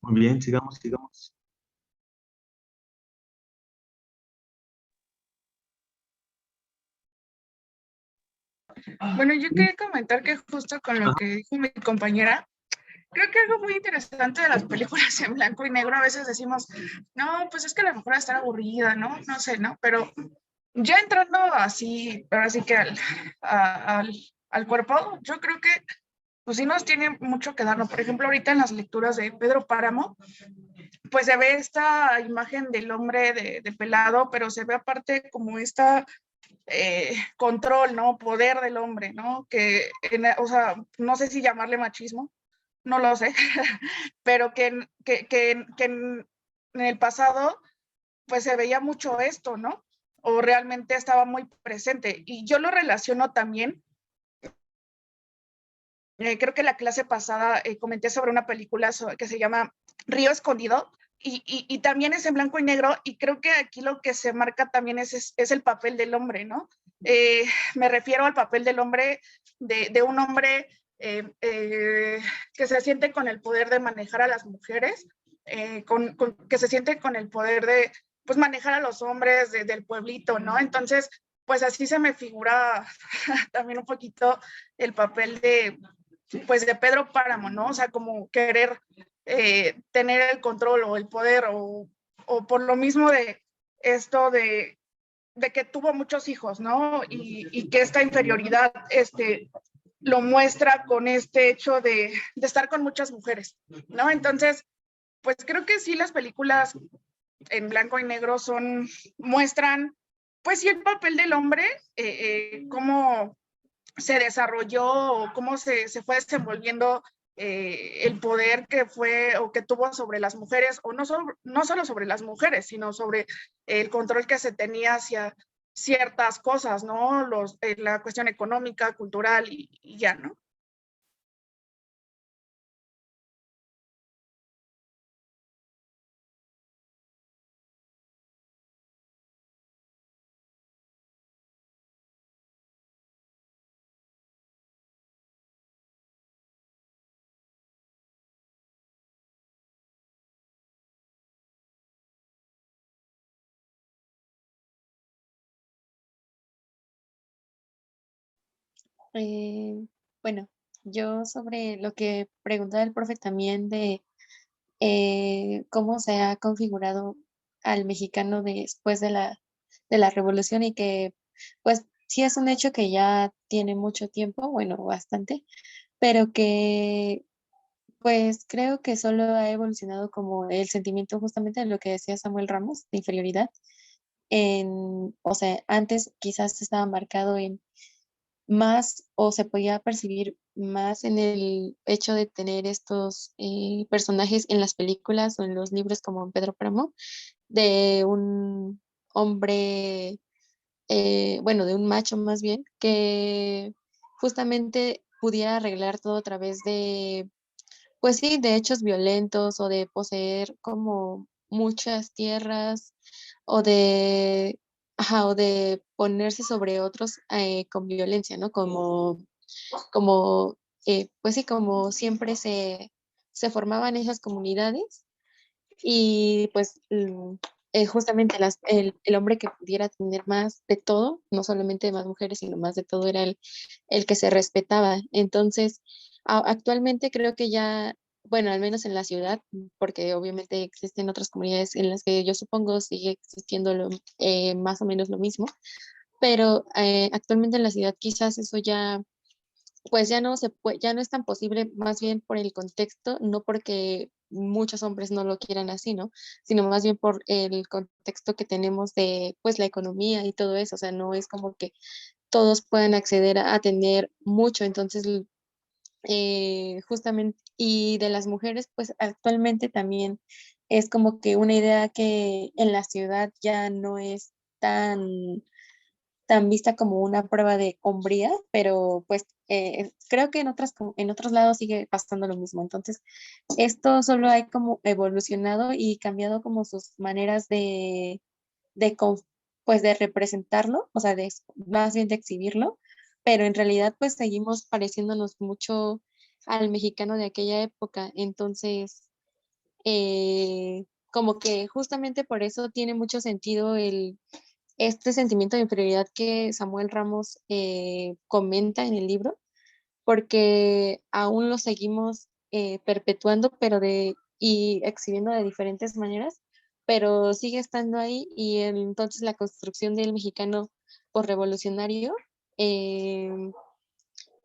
Muy bien, sigamos.
Bueno, yo quería comentar que justo con lo
Ajá.
que dijo mi compañera, creo que algo muy interesante de las películas en blanco y negro, a veces decimos, no, pues es que a lo mejor va a estar aburrida, ¿no? No sé, ¿no? Pero ya entrando así, ahora sí que al cuerpo, yo creo que pues sí nos tiene mucho que darnos. Por ejemplo, ahorita en las lecturas de Pedro Páramo, pues se ve esta imagen del hombre de pelado, pero se ve aparte como esta control, ¿no? Poder del hombre, ¿no? O sea, no sé si llamarle machismo, no lo sé, pero que en el pasado pues se veía mucho esto, ¿no? O realmente estaba muy presente. Y yo lo relaciono también, creo que la clase pasada comenté sobre una película que se llama Río Escondido, y también es en blanco y negro, y creo que aquí lo que se marca también es el papel del hombre, ¿no? Me refiero al papel del hombre, de un hombre que se siente con el poder de manejar a las mujeres, que se siente con el poder de pues, manejar a los hombres del pueblito, ¿no? Entonces, pues así se me figura también un poquito el papel pues de Pedro Páramo, ¿no? O sea, como querer tener el control o el poder o por lo mismo de esto de que tuvo muchos hijos, ¿no? Y que esta inferioridad lo muestra con este hecho de estar con muchas mujeres, ¿no? Entonces, pues creo que sí las películas en blanco y negro muestran, pues sí, el papel del hombre, cómo se desarrolló, cómo se fue desenvolviendo el poder que fue o que tuvo sobre las mujeres, o no solo sobre las mujeres, sino sobre el control que se tenía hacia ciertas cosas, ¿no? La cuestión económica, cultural y ya, ¿no?
Eh, bueno, yo sobre lo que preguntaba el profe también de cómo se ha configurado al mexicano después de la revolución y que pues sí es un hecho que ya tiene mucho tiempo, bueno, bastante, pero que pues creo que solo ha evolucionado como el sentimiento justamente de lo que decía Samuel Ramos, de inferioridad. O sea, antes quizás estaba marcado en más o se podía percibir más en el hecho de tener estos personajes en las películas o en los libros como en Pedro Páramo, de un hombre, bueno, de un macho más bien, que justamente pudiera arreglar todo a través de, pues sí, de hechos violentos o de poseer como muchas tierras o de, ajá, o de ponerse sobre otros con violencia, ¿no? Pues sí, como siempre se formaban esas comunidades y pues justamente el hombre que pudiera tener más de todo, no solamente de más mujeres, sino más de todo, era el que se respetaba. Entonces, actualmente creo que ya, bueno, al menos en la ciudad, porque obviamente existen otras comunidades en las que yo supongo sigue existiendo más o menos lo mismo, pero actualmente en la ciudad quizás eso ya pues ya no ya no es tan posible, más bien por el contexto, no porque muchos hombres no lo quieran así, ¿no? Sino más bien por el contexto que tenemos de, pues, la economía y todo eso, o sea, no es como que todos puedan acceder a tener mucho, entonces, justamente, y de las mujeres, pues, actualmente también es como que una idea que en la ciudad ya no es tan vista como una prueba de hombría, pero pues creo que en otros lados sigue pasando lo mismo. Entonces, esto solo hay como evolucionado y cambiado como sus maneras de, con- pues de representarlo, o sea, más bien de exhibirlo, pero en realidad pues seguimos pareciéndonos mucho al mexicano de aquella época. Entonces, como que justamente por eso tiene mucho sentido este sentimiento de inferioridad que Samuel Ramos comenta en el libro, porque aún lo seguimos perpetuando, y exhibiendo de diferentes maneras, pero sigue estando ahí y entonces la construcción del mexicano revolucionario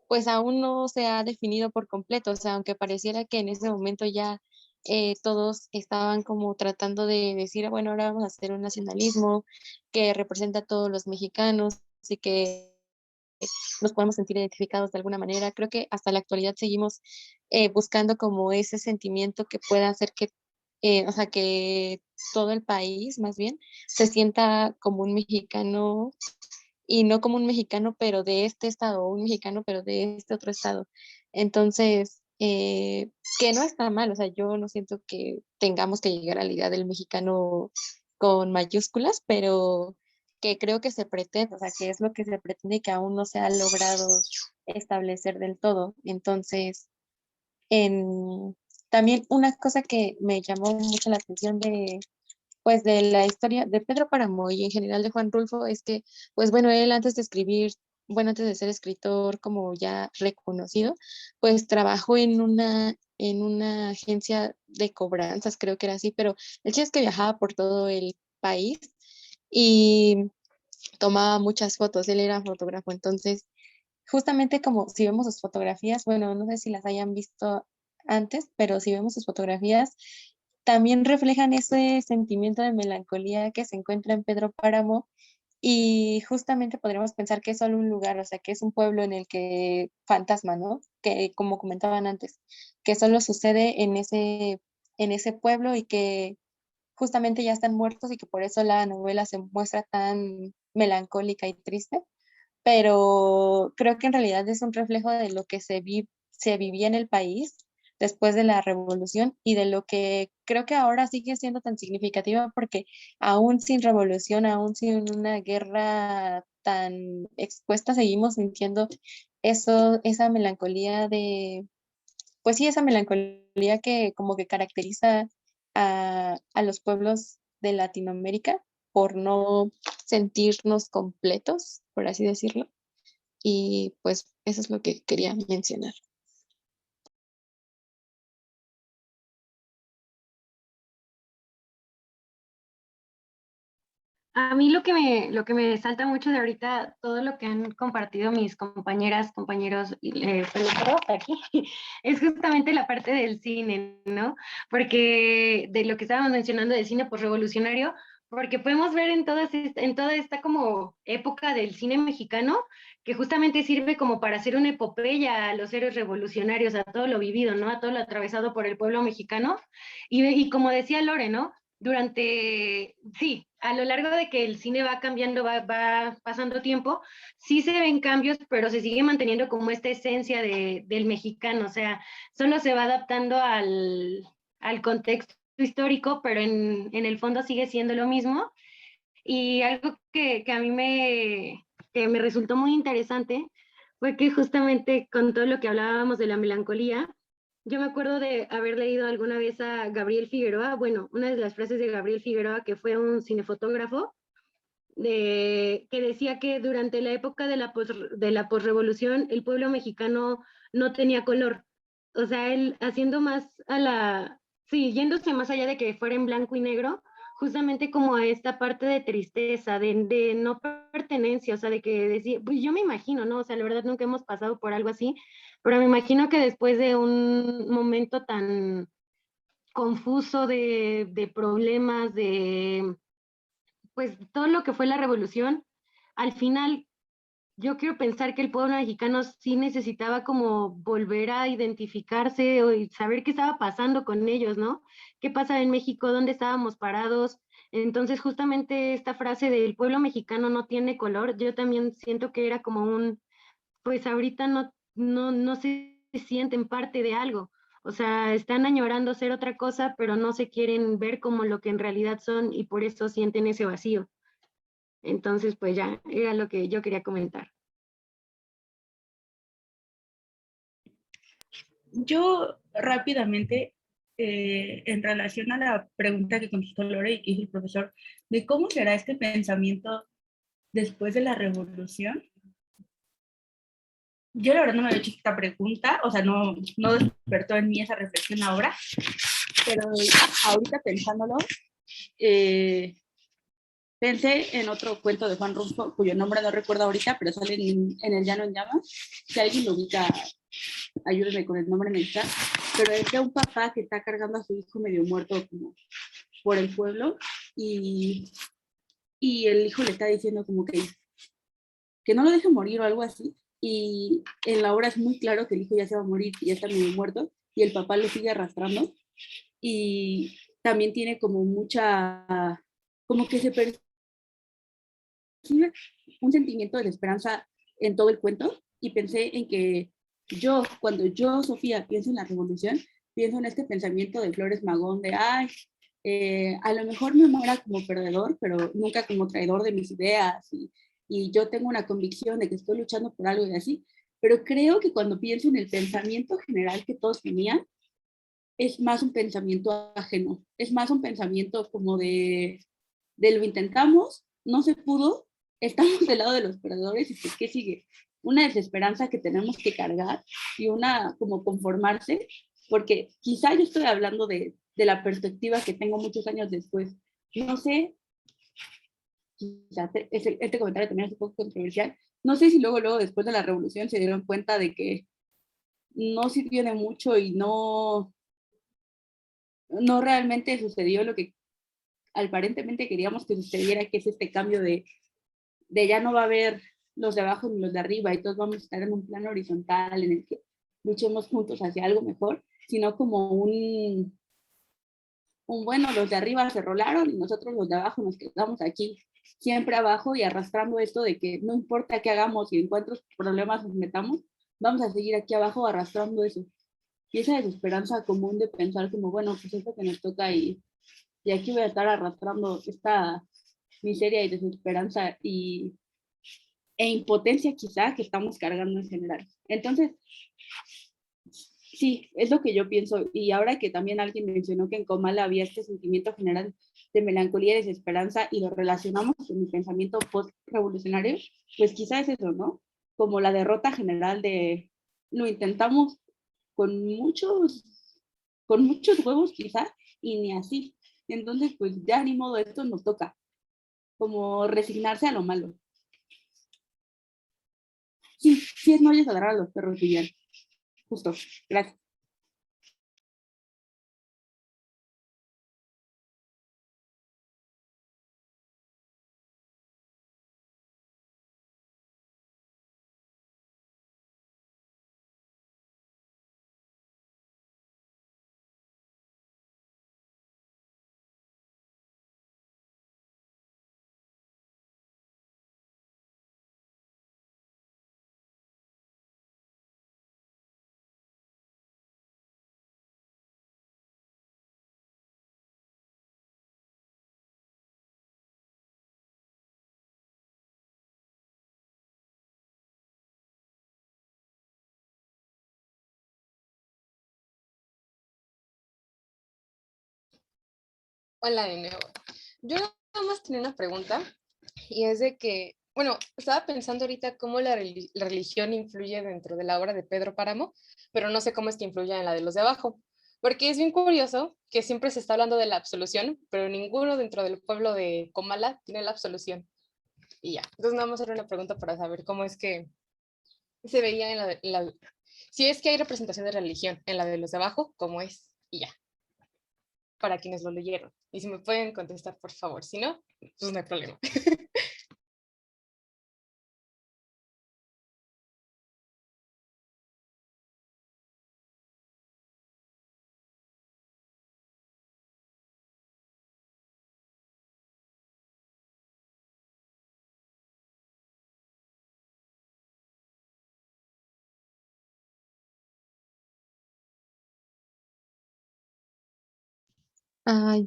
pues aún no se ha definido por completo, o sea, aunque pareciera que en ese momento ya todos estaban como tratando de decir, bueno, ahora vamos a hacer un nacionalismo que representa a todos los mexicanos y que nos podemos sentir identificados de alguna manera. Creo que hasta la actualidad seguimos buscando como ese sentimiento que pueda hacer que, o sea, que todo el país más bien se sienta como un mexicano y no como un mexicano, pero de este estado, o un mexicano, pero de este otro estado. Entonces, que no está mal, o sea, yo no siento que tengamos que llegar a la idea del mexicano con mayúsculas, pero que creo que se pretende, o sea, que es lo que se pretende y que aún no se ha logrado establecer del todo. Entonces, también una cosa que me llamó mucho la atención pues de la historia de Pedro Páramo y en general de Juan Rulfo es que, pues bueno, él antes de escribir, bueno, antes de ser escritor como ya reconocido, pues trabajó en una agencia de cobranzas, creo que era así, pero el chiste es que viajaba por todo el país y tomaba muchas fotos, él era fotógrafo, entonces justamente como si vemos sus fotografías, bueno, no sé si las hayan visto antes, pero si vemos sus fotografías, también reflejan ese sentimiento de melancolía que se encuentra en Pedro Páramo y justamente podríamos pensar que es solo un lugar, o sea, que es un pueblo en el que fantasma, ¿no? Que como comentaban antes, que solo sucede en ese pueblo y que justamente ya están muertos y que por eso la novela se muestra tan melancólica y triste, pero creo que en realidad es un reflejo de lo que se vivía en el país después de la revolución y de lo que creo que ahora sigue siendo tan significativa porque aún sin revolución, aún sin una guerra tan expuesta, seguimos sintiendo eso, esa melancolía pues sí, esa melancolía que como que caracteriza a los pueblos de Latinoamérica por no sentirnos completos, por así decirlo. Y pues eso es lo que quería mencionar.
A mí lo que me salta mucho de ahorita, todo lo que han compartido mis compañeras, compañeros, pues, hasta aquí, es justamente la parte del cine, ¿no? Porque de lo que estábamos mencionando del cine postrevolucionario, porque podemos ver en toda esta como época del cine mexicano, que justamente sirve como para hacer una epopeya a los héroes revolucionarios, a todo lo vivido, ¿no? A todo lo atravesado por el pueblo mexicano. Y como decía Lore, ¿no? Sí, a lo largo de que el cine va cambiando, va pasando tiempo, sí se ven cambios, pero se sigue manteniendo como esta esencia del mexicano, o sea, solo se va adaptando al contexto histórico, pero en el fondo sigue siendo lo mismo. Y algo que a mí que me resultó muy interesante fue que justamente con todo lo que hablábamos de la melancolía, yo me acuerdo de haber leído alguna vez a Gabriel Figueroa, bueno, una de las frases de Gabriel Figueroa, que fue un cinefotógrafo, que decía que durante la época de la posrevolución el pueblo mexicano no tenía color. O sea, él haciendo más sí, yéndose más allá de que fuera en blanco y negro, justamente como a esta parte de tristeza, de no pertenencia, o sea, de que decía, pues yo me imagino, ¿no? O sea, la verdad nunca hemos pasado por algo así, pero me imagino que después de un momento tan confuso de problemas, pues todo lo que fue la revolución, al final yo quiero pensar que el pueblo mexicano sí necesitaba como volver a identificarse y saber qué estaba pasando con ellos, ¿no? ¿Qué pasa en México? ¿Dónde estábamos parados? Entonces, justamente esta frase del pueblo mexicano no tiene color, yo también siento que era como pues ahorita no se sienten parte de algo. O sea, están añorando ser otra cosa, pero no se quieren ver como lo que en realidad son y por eso sienten ese vacío. Entonces, pues ya, era lo que yo quería comentar.
Yo rápidamente, en relación a la pregunta que contestó Lore y que hizo el profesor, de cómo será este pensamiento después de la revolución, yo la verdad no me había hecho esta pregunta, o sea, no despertó en mí esa reflexión ahora, pero ahorita pensándolo, pensé en otro cuento de Juan Rulfo, cuyo nombre no recuerdo ahorita, pero sale en El Llano en Llamas, si alguien lo ubica,
ayúdenme con el nombre en el chat, pero es de un papá que está cargando a su hijo medio muerto como por el pueblo y el hijo le está diciendo como que no lo deje morir o algo así. Y en la obra es muy claro que el hijo ya se va a morir, que ya está medio muerto, y el papá lo sigue arrastrando. Y también tiene como mucha, como que se percibe un sentimiento de esperanza en todo el cuento. Y pensé en que cuando yo, Sofía, pienso en la revolución, pienso en este pensamiento de Flores Magón, de, ay, a lo mejor me muera como perdedor, pero nunca como traidor de mis ideas. Y yo tengo una convicción de que estoy luchando por algo y así. Pero creo que cuando pienso en el pensamiento general que todos tenían, es más un pensamiento ajeno, es más un pensamiento como de lo intentamos, no se pudo, estamos del lado de los perdedores y pues, ¿qué sigue? Una desesperanza que tenemos que cargar y una como conformarse, porque quizá yo estoy hablando de la perspectiva que tengo muchos años después. No sé, quizá este comentario también es un poco controversial, no sé si luego después de la revolución se dieron cuenta de que no sirvió de mucho y no realmente sucedió lo que aparentemente queríamos que sucediera, que es este cambio de ya no va a haber los de abajo ni los de arriba y todos vamos a estar en un plano horizontal en el que luchemos juntos hacia algo mejor, sino como bueno, los de arriba se rolaron y nosotros los de abajo nos quedamos aquí, siempre abajo y arrastrando esto de que no importa qué hagamos y en cuántos problemas nos metamos, vamos a seguir aquí abajo arrastrando eso. Y esa desesperanza común de pensar como, bueno, pues es lo que nos toca y aquí voy a estar arrastrando esta miseria y desesperanza e impotencia quizá que estamos cargando en general. Entonces, sí, es lo que yo pienso. Y ahora que también alguien mencionó que en Comala había este sentimiento general de melancolía y desesperanza y lo relacionamos con mi pensamiento post-revolucionario, pues quizá es eso, ¿no? Como la derrota general de lo intentamos con muchos huevos quizá y ni así. Entonces, pues ya ni modo, esto nos toca, como resignarse a lo malo. Sí, sí es no oyes adorar a los perros, Vivian. Justo, gracias.
Hola de nuevo. Yo nada más tenía una pregunta y es de que, bueno, estaba pensando ahorita cómo la religión influye dentro de la obra de Pedro Páramo, pero no sé cómo es que influye en la de los de abajo, porque es bien curioso que siempre se está hablando de la absolución, pero ninguno dentro del pueblo de Comala tiene la absolución. Y ya, entonces nada más era una pregunta para saber cómo es que se veía en si es que hay representación de religión en la de los de abajo, cómo es, y ya, para quienes lo leyeron. Y si me pueden contestar, por favor, si no, pues no hay problema.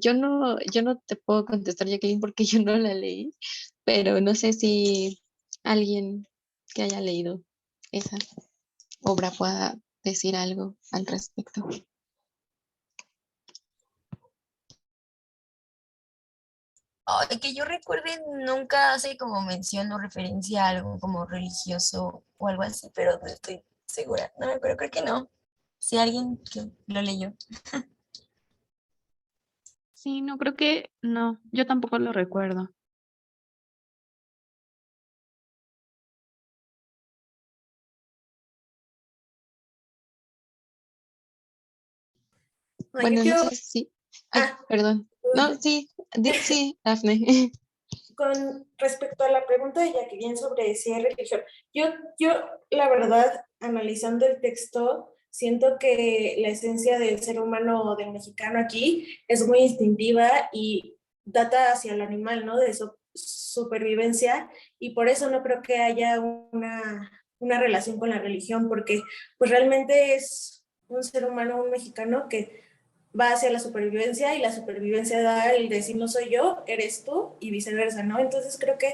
Yo no te puedo contestar, Jacqueline, porque yo no la leí, pero no sé si alguien que haya leído esa obra pueda decir algo al respecto.
Ay, que yo recuerde, nunca hace como mención o referencia a algo como religioso o algo así, pero no estoy segura. No me acuerdo, creo que no. Si alguien que lo leyó.
Sí, no, creo que no, yo tampoco lo recuerdo.
Ah,
Bueno,
yo
no
quiero,
sé si... Ay,
ah,
perdón. No, sí, sí, Dafne.
con respecto a la pregunta de Jacqueline sobre si es religión, yo la verdad, analizando el texto, siento que la esencia del ser humano, del mexicano aquí, es muy instintiva y data hacia el animal, ¿no? De su supervivencia, y por eso no creo que haya una relación con la religión, porque pues realmente es un ser humano, un mexicano que va hacia la supervivencia y la supervivencia da el decir no soy yo, eres tú y viceversa, ¿no? Entonces creo que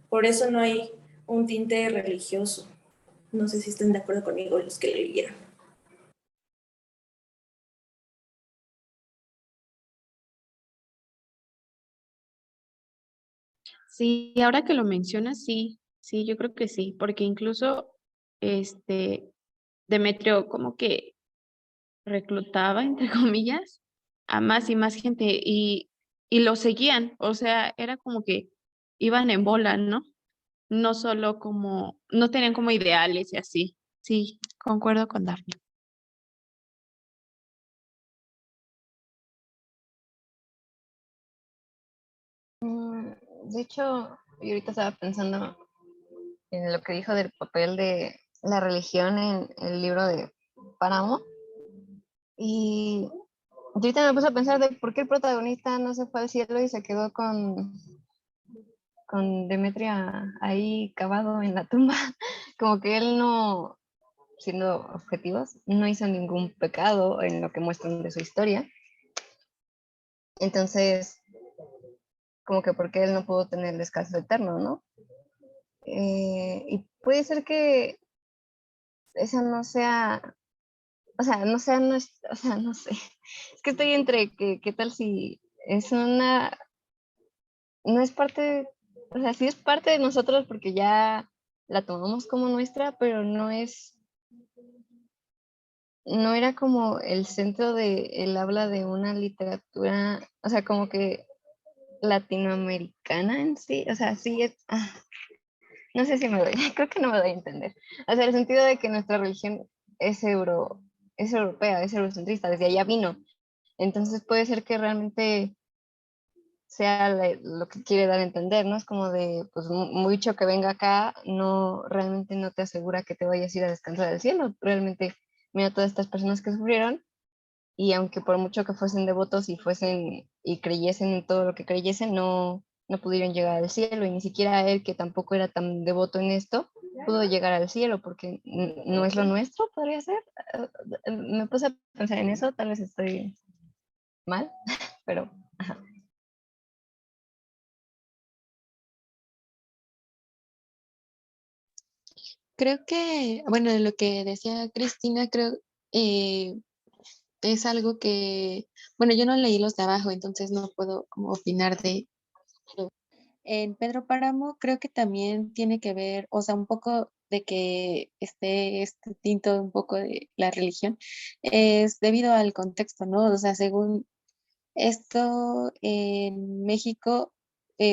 por eso no hay un tinte religioso. No sé si están de acuerdo conmigo los que leyeron.
Sí, ahora que lo mencionas, sí, sí, yo creo que sí, porque incluso este Demetrio como que reclutaba, entre comillas, a más y más gente y lo seguían, o sea, era como que iban en bola, ¿no? No solo como, no tenían como ideales y así. Sí, concuerdo con Daphne.
De hecho, yo ahorita estaba pensando en lo que dijo del papel de la religión en el libro de Páramo. Y yo ahorita me puse a pensar de por qué el protagonista no se fue al cielo y se quedó con Demetria ahí cavado en la tumba. Como que él no, siendo objetivos, no hizo ningún pecado en lo que muestran de su historia. Entonces, como que porque él no pudo tener el descanso eterno, ¿no? Y puede ser que esa no sea, o sea, no sea, no es, o sea, no sé. Es que estoy entre que, qué tal si es una, no es parte, o sea, sí es parte de nosotros porque ya la tomamos como nuestra, pero no es, no era como el centro de el habla de una literatura, o sea, como que latinoamericana en sí, o sea, sí es, no sé si me doy, creo que no me doy a entender. O sea, el sentido de que nuestra religión es es europea, es eurocentrista, desde allá vino. Entonces puede ser que realmente sea lo que quiere dar a entender, ¿no? Es como de, pues mucho que venga acá, no, realmente no te asegura que te vayas a ir a descansar al cielo. Realmente, mira todas estas personas que sufrieron y aunque por mucho que fuesen devotos y fuesen y creyesen en todo lo que creyesen, no pudieron llegar al cielo y ni siquiera él, que tampoco era tan devoto en esto, pudo llegar al cielo porque no es lo nuestro, podría ser. Me puse a pensar en eso, tal vez estoy mal, pero ajá.
Creo que, bueno, de lo que decía Cristina, creo eh, es algo que, bueno, yo no leí los de abajo, entonces no puedo como opinar de, pero en Pedro Páramo creo que también tiene que ver, o sea, un poco de que esté este tinto un poco de la religión, es debido al contexto, ¿no? O sea, según esto, en México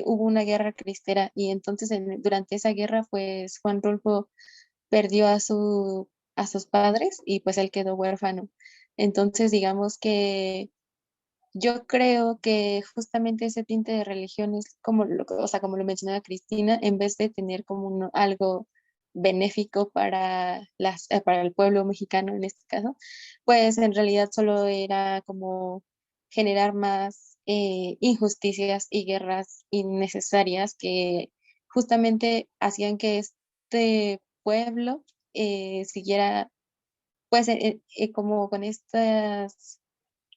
hubo una guerra cristera y entonces durante esa guerra, pues Juan Rulfo perdió a sus padres y pues él quedó huérfano. Entonces, digamos que yo creo que justamente ese tinte de religión es como o sea, como lo mencionaba Cristina, en vez de tener como algo benéfico para para el pueblo mexicano en este caso, pues en realidad solo era como generar más injusticias y guerras innecesarias que justamente hacían que este pueblo siguiera pues como con estas,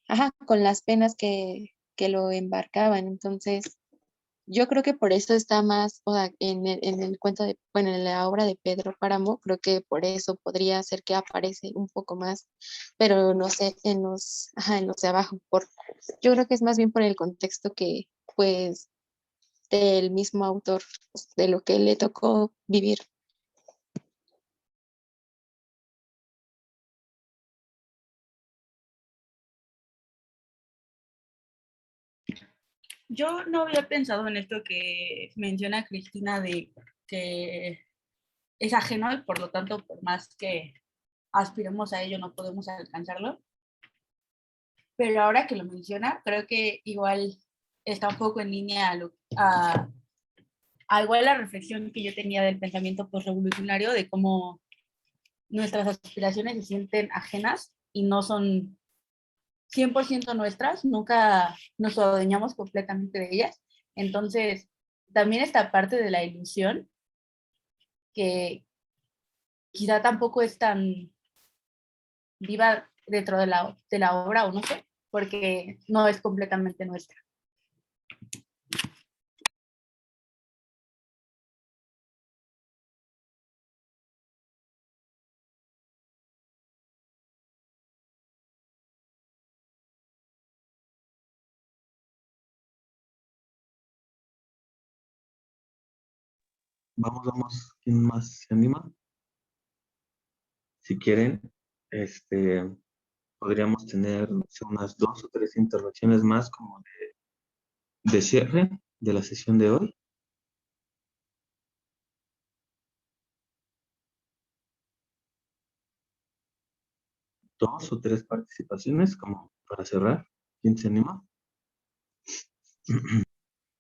ajá, con las penas que lo embarcaban. Entonces, yo creo que por eso está más, o sea, en el cuento de, bueno, en la obra de Pedro Páramo, creo que por eso podría ser que aparece un poco más, pero no sé, ajá, en los de abajo, yo creo que es más bien por el contexto que, pues, del mismo autor, pues, de lo que le tocó vivir.
Yo no había pensado en esto que menciona Cristina de que es ajeno y por lo tanto, por más que aspiremos a ello, no podemos alcanzarlo.
pero ahora que lo menciona, creo que igual está un poco en línea a igual la reflexión que yo tenía del pensamiento postrevolucionario, de cómo nuestras aspiraciones se sienten ajenas y no son 100% nuestras, nunca nos adueñamos completamente de ellas. Entonces, también esta parte de la ilusión, que quizá tampoco es tan viva dentro de la obra, o no sé, porque no es completamente nuestra.
Vamos, ¿quién más se anima? Si quieren, podríamos tener no sé, unas 2 o 3 intervenciones más como de cierre de la sesión de hoy. 2 o 3 participaciones como para cerrar. ¿Quién se anima?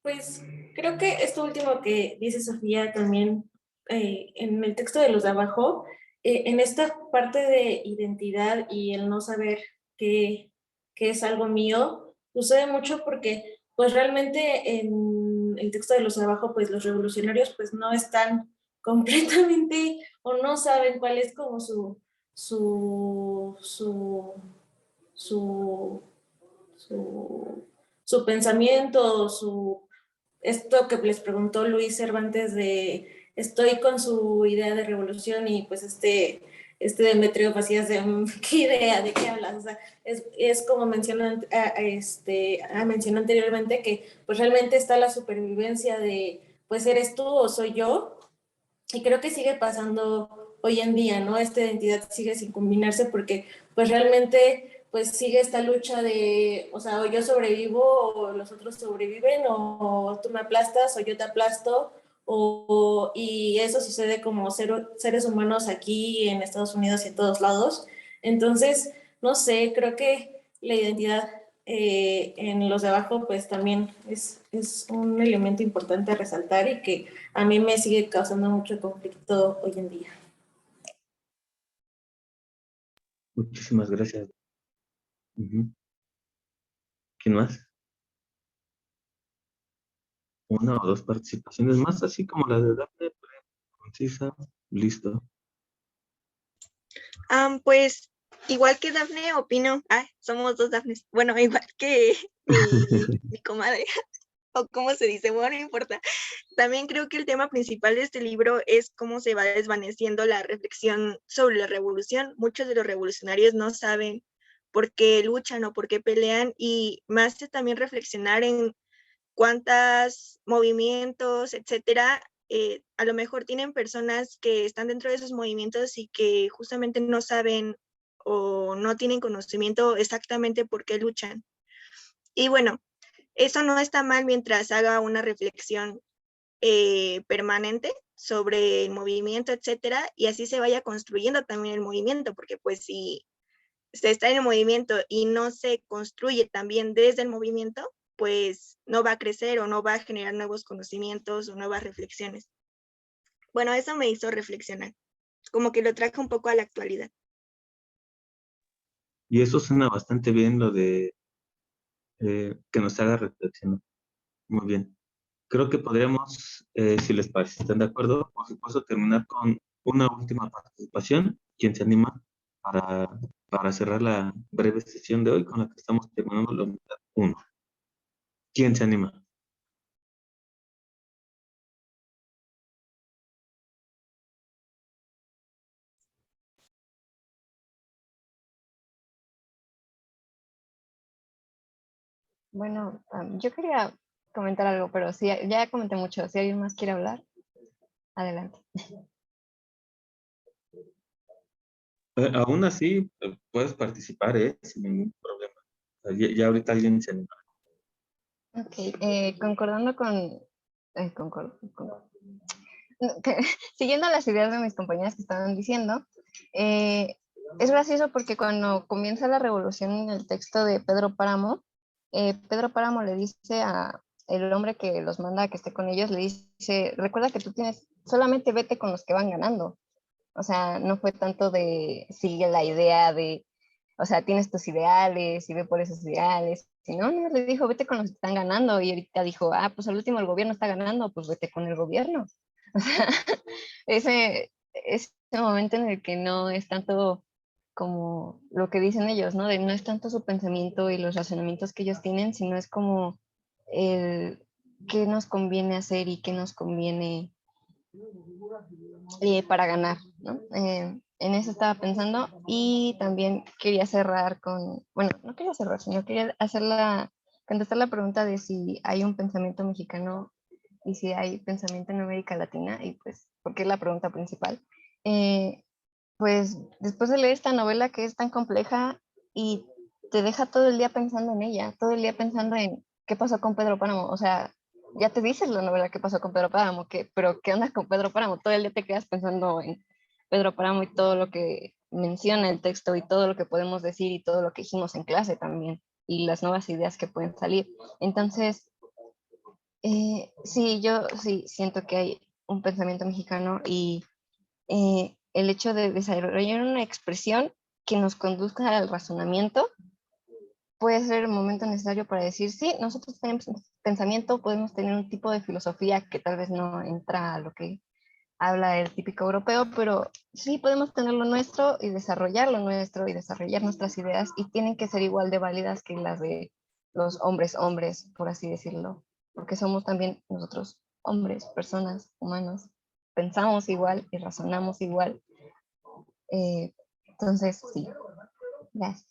Pues creo que esto último que dice Sofía también en el texto de los de abajo, en esta parte de identidad y el no saber qué es algo mío, sucede mucho porque pues realmente en el texto de los de abajo pues los revolucionarios pues no están completamente o no saben cuál es como su, su, su, su pensamiento, esto que les preguntó Luis Cervantes de estoy con su idea de revolución y pues este Demetrio Macías de ¿qué idea? ¿De qué hablas? O sea, es como mencioné anteriormente que pues realmente está la supervivencia de pues eres tú o soy yo, y creo que sigue pasando hoy en día, ¿no? Esta identidad sigue sin combinarse porque pues realmente pues sigue esta lucha de, o sea, o yo sobrevivo o los otros sobreviven o tú me aplastas o yo te aplasto y eso sucede como seres humanos aquí en Estados Unidos y en todos lados. Entonces, no sé, creo que la identidad en los de abajo pues también es un elemento importante a resaltar y que a mí me sigue causando mucho conflicto hoy en día.
Muchísimas gracias. ¿Quién más? 1 o 2 participaciones más, así como la de Dafne, concisa, listo.
Pues igual que Dafne, opino, somos 2 Dafnes, bueno, igual que mi comadre, o cómo se dice, bueno, no importa. También creo que el tema principal de este libro es cómo se va desvaneciendo la reflexión sobre la revolución. Muchos de los revolucionarios no saben por qué luchan o por qué pelean, y más es también reflexionar en cuántos movimientos, etcétera, a lo mejor tienen personas que están dentro de esos movimientos y que justamente no saben o no tienen conocimiento exactamente por qué luchan. Y bueno, eso no está mal mientras haga una reflexión permanente sobre el movimiento, etcétera, y así se vaya construyendo también el movimiento, porque pues si se está en el movimiento y no se construye también desde el movimiento, pues no va a crecer o no va a generar nuevos conocimientos o nuevas reflexiones. Bueno, eso me hizo reflexionar, como que lo traje un poco a la actualidad.
Y eso suena bastante bien lo de que nos haga reflexionar. Muy bien. Creo que podríamos, si les parece, ¿están de acuerdo? Por supuesto, terminar con una última participación. ¿Quién se anima para cerrar la breve sesión de hoy con la que estamos terminando la unidad 1? ¿Quién se anima?
Bueno, yo quería comentar algo, pero sí, ya comenté mucho. Si alguien más quiere hablar, adelante.
Aún así, puedes participar, sin ningún problema. Ya ahorita alguien se anima.
Ok, concordando siguiendo las ideas de mis compañeras que estaban diciendo, es gracioso porque cuando comienza la revolución en el texto de Pedro Páramo le dice a el hombre que los manda a que esté con ellos, le dice, recuerda que tú tienes, solamente vete con los que van ganando. O sea, no fue tanto de sigue la idea de, o sea, tienes tus ideales y ve por esos ideales. Si no, no, le dijo, vete con los que están ganando. Y ahorita dijo, ah, pues al último el gobierno está ganando, pues vete con el gobierno. O sea, ese momento en el que no es tanto como lo que dicen ellos, ¿no? De no es tanto su pensamiento y los razonamientos que ellos tienen, sino es como el qué nos conviene hacer y qué nos conviene para ganar, ¿no? En eso estaba pensando y también quería cerrar con, bueno, no quería cerrar, sino quería contestar la pregunta de si hay un pensamiento mexicano y si hay pensamiento en América Latina, y pues, porque es la pregunta principal. Pues después de leer esta novela que es tan compleja y te deja todo el día pensando en ella, todo el día pensando en qué pasó con Pedro Páramo, o sea, ya te dices la novela qué pasó con Pedro Páramo, pero ¿qué onda con Pedro Páramo? Todo el día te quedas pensando en Pedro Páramo y todo lo que menciona el texto y todo lo que podemos decir y todo lo que dijimos en clase también y las nuevas ideas que pueden salir. Entonces, sí, yo sí siento que hay un pensamiento mexicano y el hecho de desarrollar una expresión que nos conduzca al razonamiento puede ser el momento necesario para decir, sí, nosotros tenemos pensamiento, podemos tener un tipo de filosofía que tal vez no entra a lo que habla el típico europeo, pero sí podemos tener lo nuestro y desarrollar lo nuestro y desarrollar nuestras ideas y tienen que ser igual de válidas que las de los hombres, por así decirlo, porque somos también nosotros hombres, personas, humanos, pensamos igual y razonamos igual. Entonces, sí, gracias.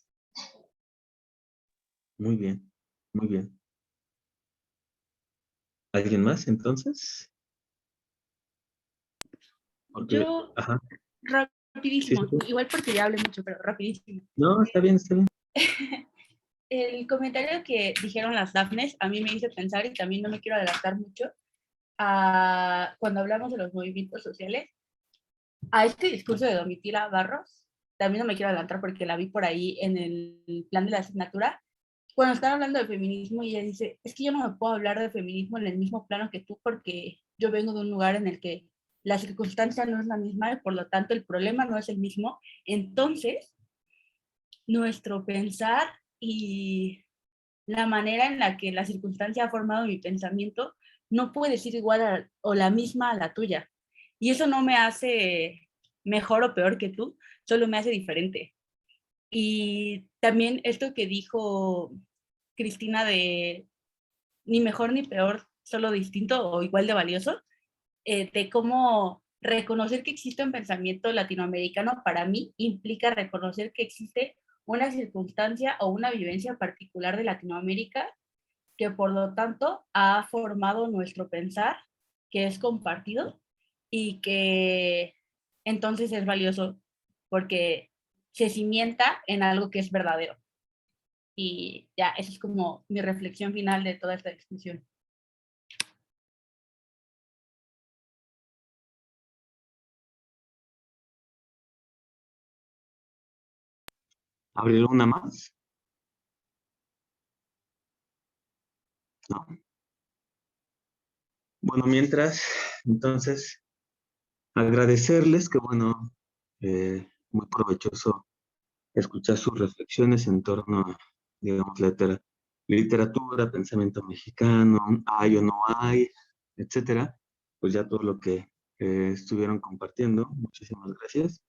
Muy bien, muy bien. ¿Alguien más entonces? Porque,
Yo,
ajá, sí,
rapidísimo,
sí.
igual porque ya hablé mucho, pero rapidísimo.
No, está bien, está bien.
El comentario que dijeron las Dafnes a mí me hizo pensar, y también no me quiero adelantar mucho, a cuando hablamos de los movimientos sociales, a este discurso de Domitila Barros, también no me quiero adelantar porque la vi por ahí en el plan de la asignatura, cuando están hablando de feminismo y ella dice, es que yo no me puedo hablar de feminismo en el mismo plano que tú porque yo vengo de un lugar en el que la circunstancia no es la misma y por lo tanto el problema no es el mismo. Entonces, nuestro pensar y la manera en la que la circunstancia ha formado mi pensamiento no puede ser igual o la misma a la tuya. Y eso no me hace mejor o peor que tú, solo me hace diferente. Y también esto que dijo Cristina de ni mejor ni peor, solo distinto o igual de valioso, de cómo reconocer que existe un pensamiento latinoamericano para mí implica reconocer que existe una circunstancia o una vivencia particular de Latinoamérica que por lo tanto ha formado nuestro pensar, que es compartido y que entonces es valioso porque se cimienta en algo que es verdadero. Y ya, esa es como mi reflexión final de toda esta discusión.
¿Abrir una más? No. Bueno, mientras, entonces, agradecerles que, bueno, muy provechoso escuchar sus reflexiones en torno a, digamos, literatura, pensamiento mexicano, hay o no hay, etcétera. Pues ya todo lo que estuvieron compartiendo. Muchísimas gracias.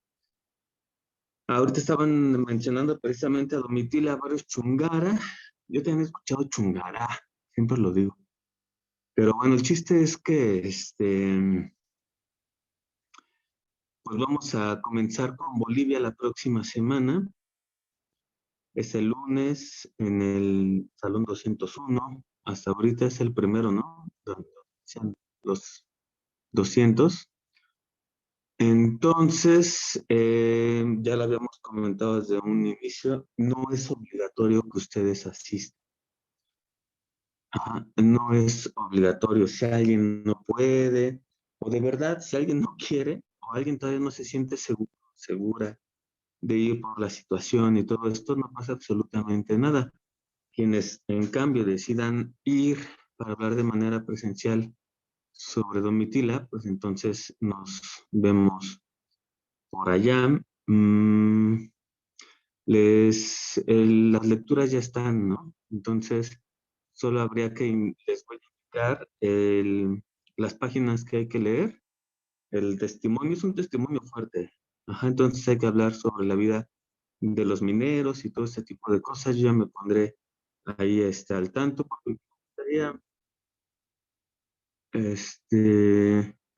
Ahorita estaban mencionando precisamente a Domitila Barrios Chungara. Yo también he escuchado Chungara, siempre lo digo. Pero bueno, el chiste es que pues vamos a comenzar con Bolivia la próxima semana. Es el lunes en el Salón 201. Hasta ahorita es el primero, ¿no? Donde sean los 200. Entonces, ya lo habíamos comentado desde un inicio, no es obligatorio que ustedes asistan. Ajá, no es obligatorio. Si alguien no puede, o de verdad, si alguien no quiere, o alguien todavía no se siente segura de ir por la situación y todo esto, no pasa absolutamente nada. Quienes en cambio decidan ir para hablar de manera presencial sobre Domitila, pues entonces nos vemos por allá. Las lecturas ya están, ¿no? Entonces, solo habría que, les voy a indicar las páginas que hay que leer. El testimonio es un testimonio fuerte. Ajá, entonces hay que hablar sobre la vida de los mineros y todo ese tipo de cosas. Yo ya me pondré ahí al tanto, porque me gustaría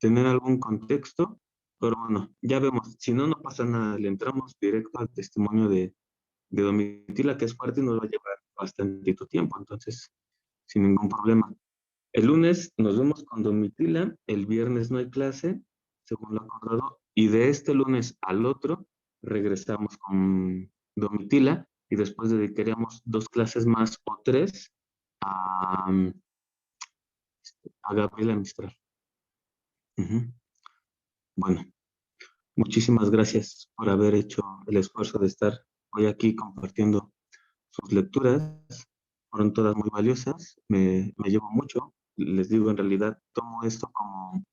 tener algún contexto, pero bueno, ya vemos. Si no, no pasa nada. Le entramos directo al testimonio de Domitila, que es fuerte y nos va a llevar bastante tiempo, entonces, sin ningún problema. El lunes nos vemos con Domitila, el viernes no hay clase, según lo acordado, y de este lunes al otro regresamos con Domitila y después dedicaríamos 2 clases más o 3 a Gabriela Mistral. Bueno, muchísimas gracias por haber hecho el esfuerzo de estar hoy aquí compartiendo sus lecturas. Fueron todas muy valiosas, me llevo mucho. Les digo, en realidad tomo esto como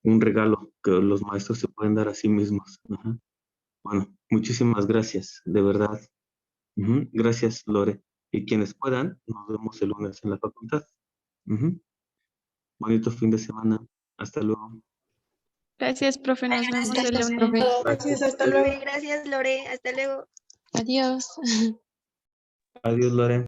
un regalo que los maestros se pueden dar a sí mismos. Bueno, muchísimas gracias, de verdad. Gracias, Lore. Y quienes puedan, nos vemos el lunes en la facultad. Bonito fin de semana. Hasta luego.
Gracias, profe. Nos vemos el
Gracias,
lunes.
profe. Gracias, hasta luego.
Gracias, Lore. Hasta luego.
Adiós.
Adiós, Lore.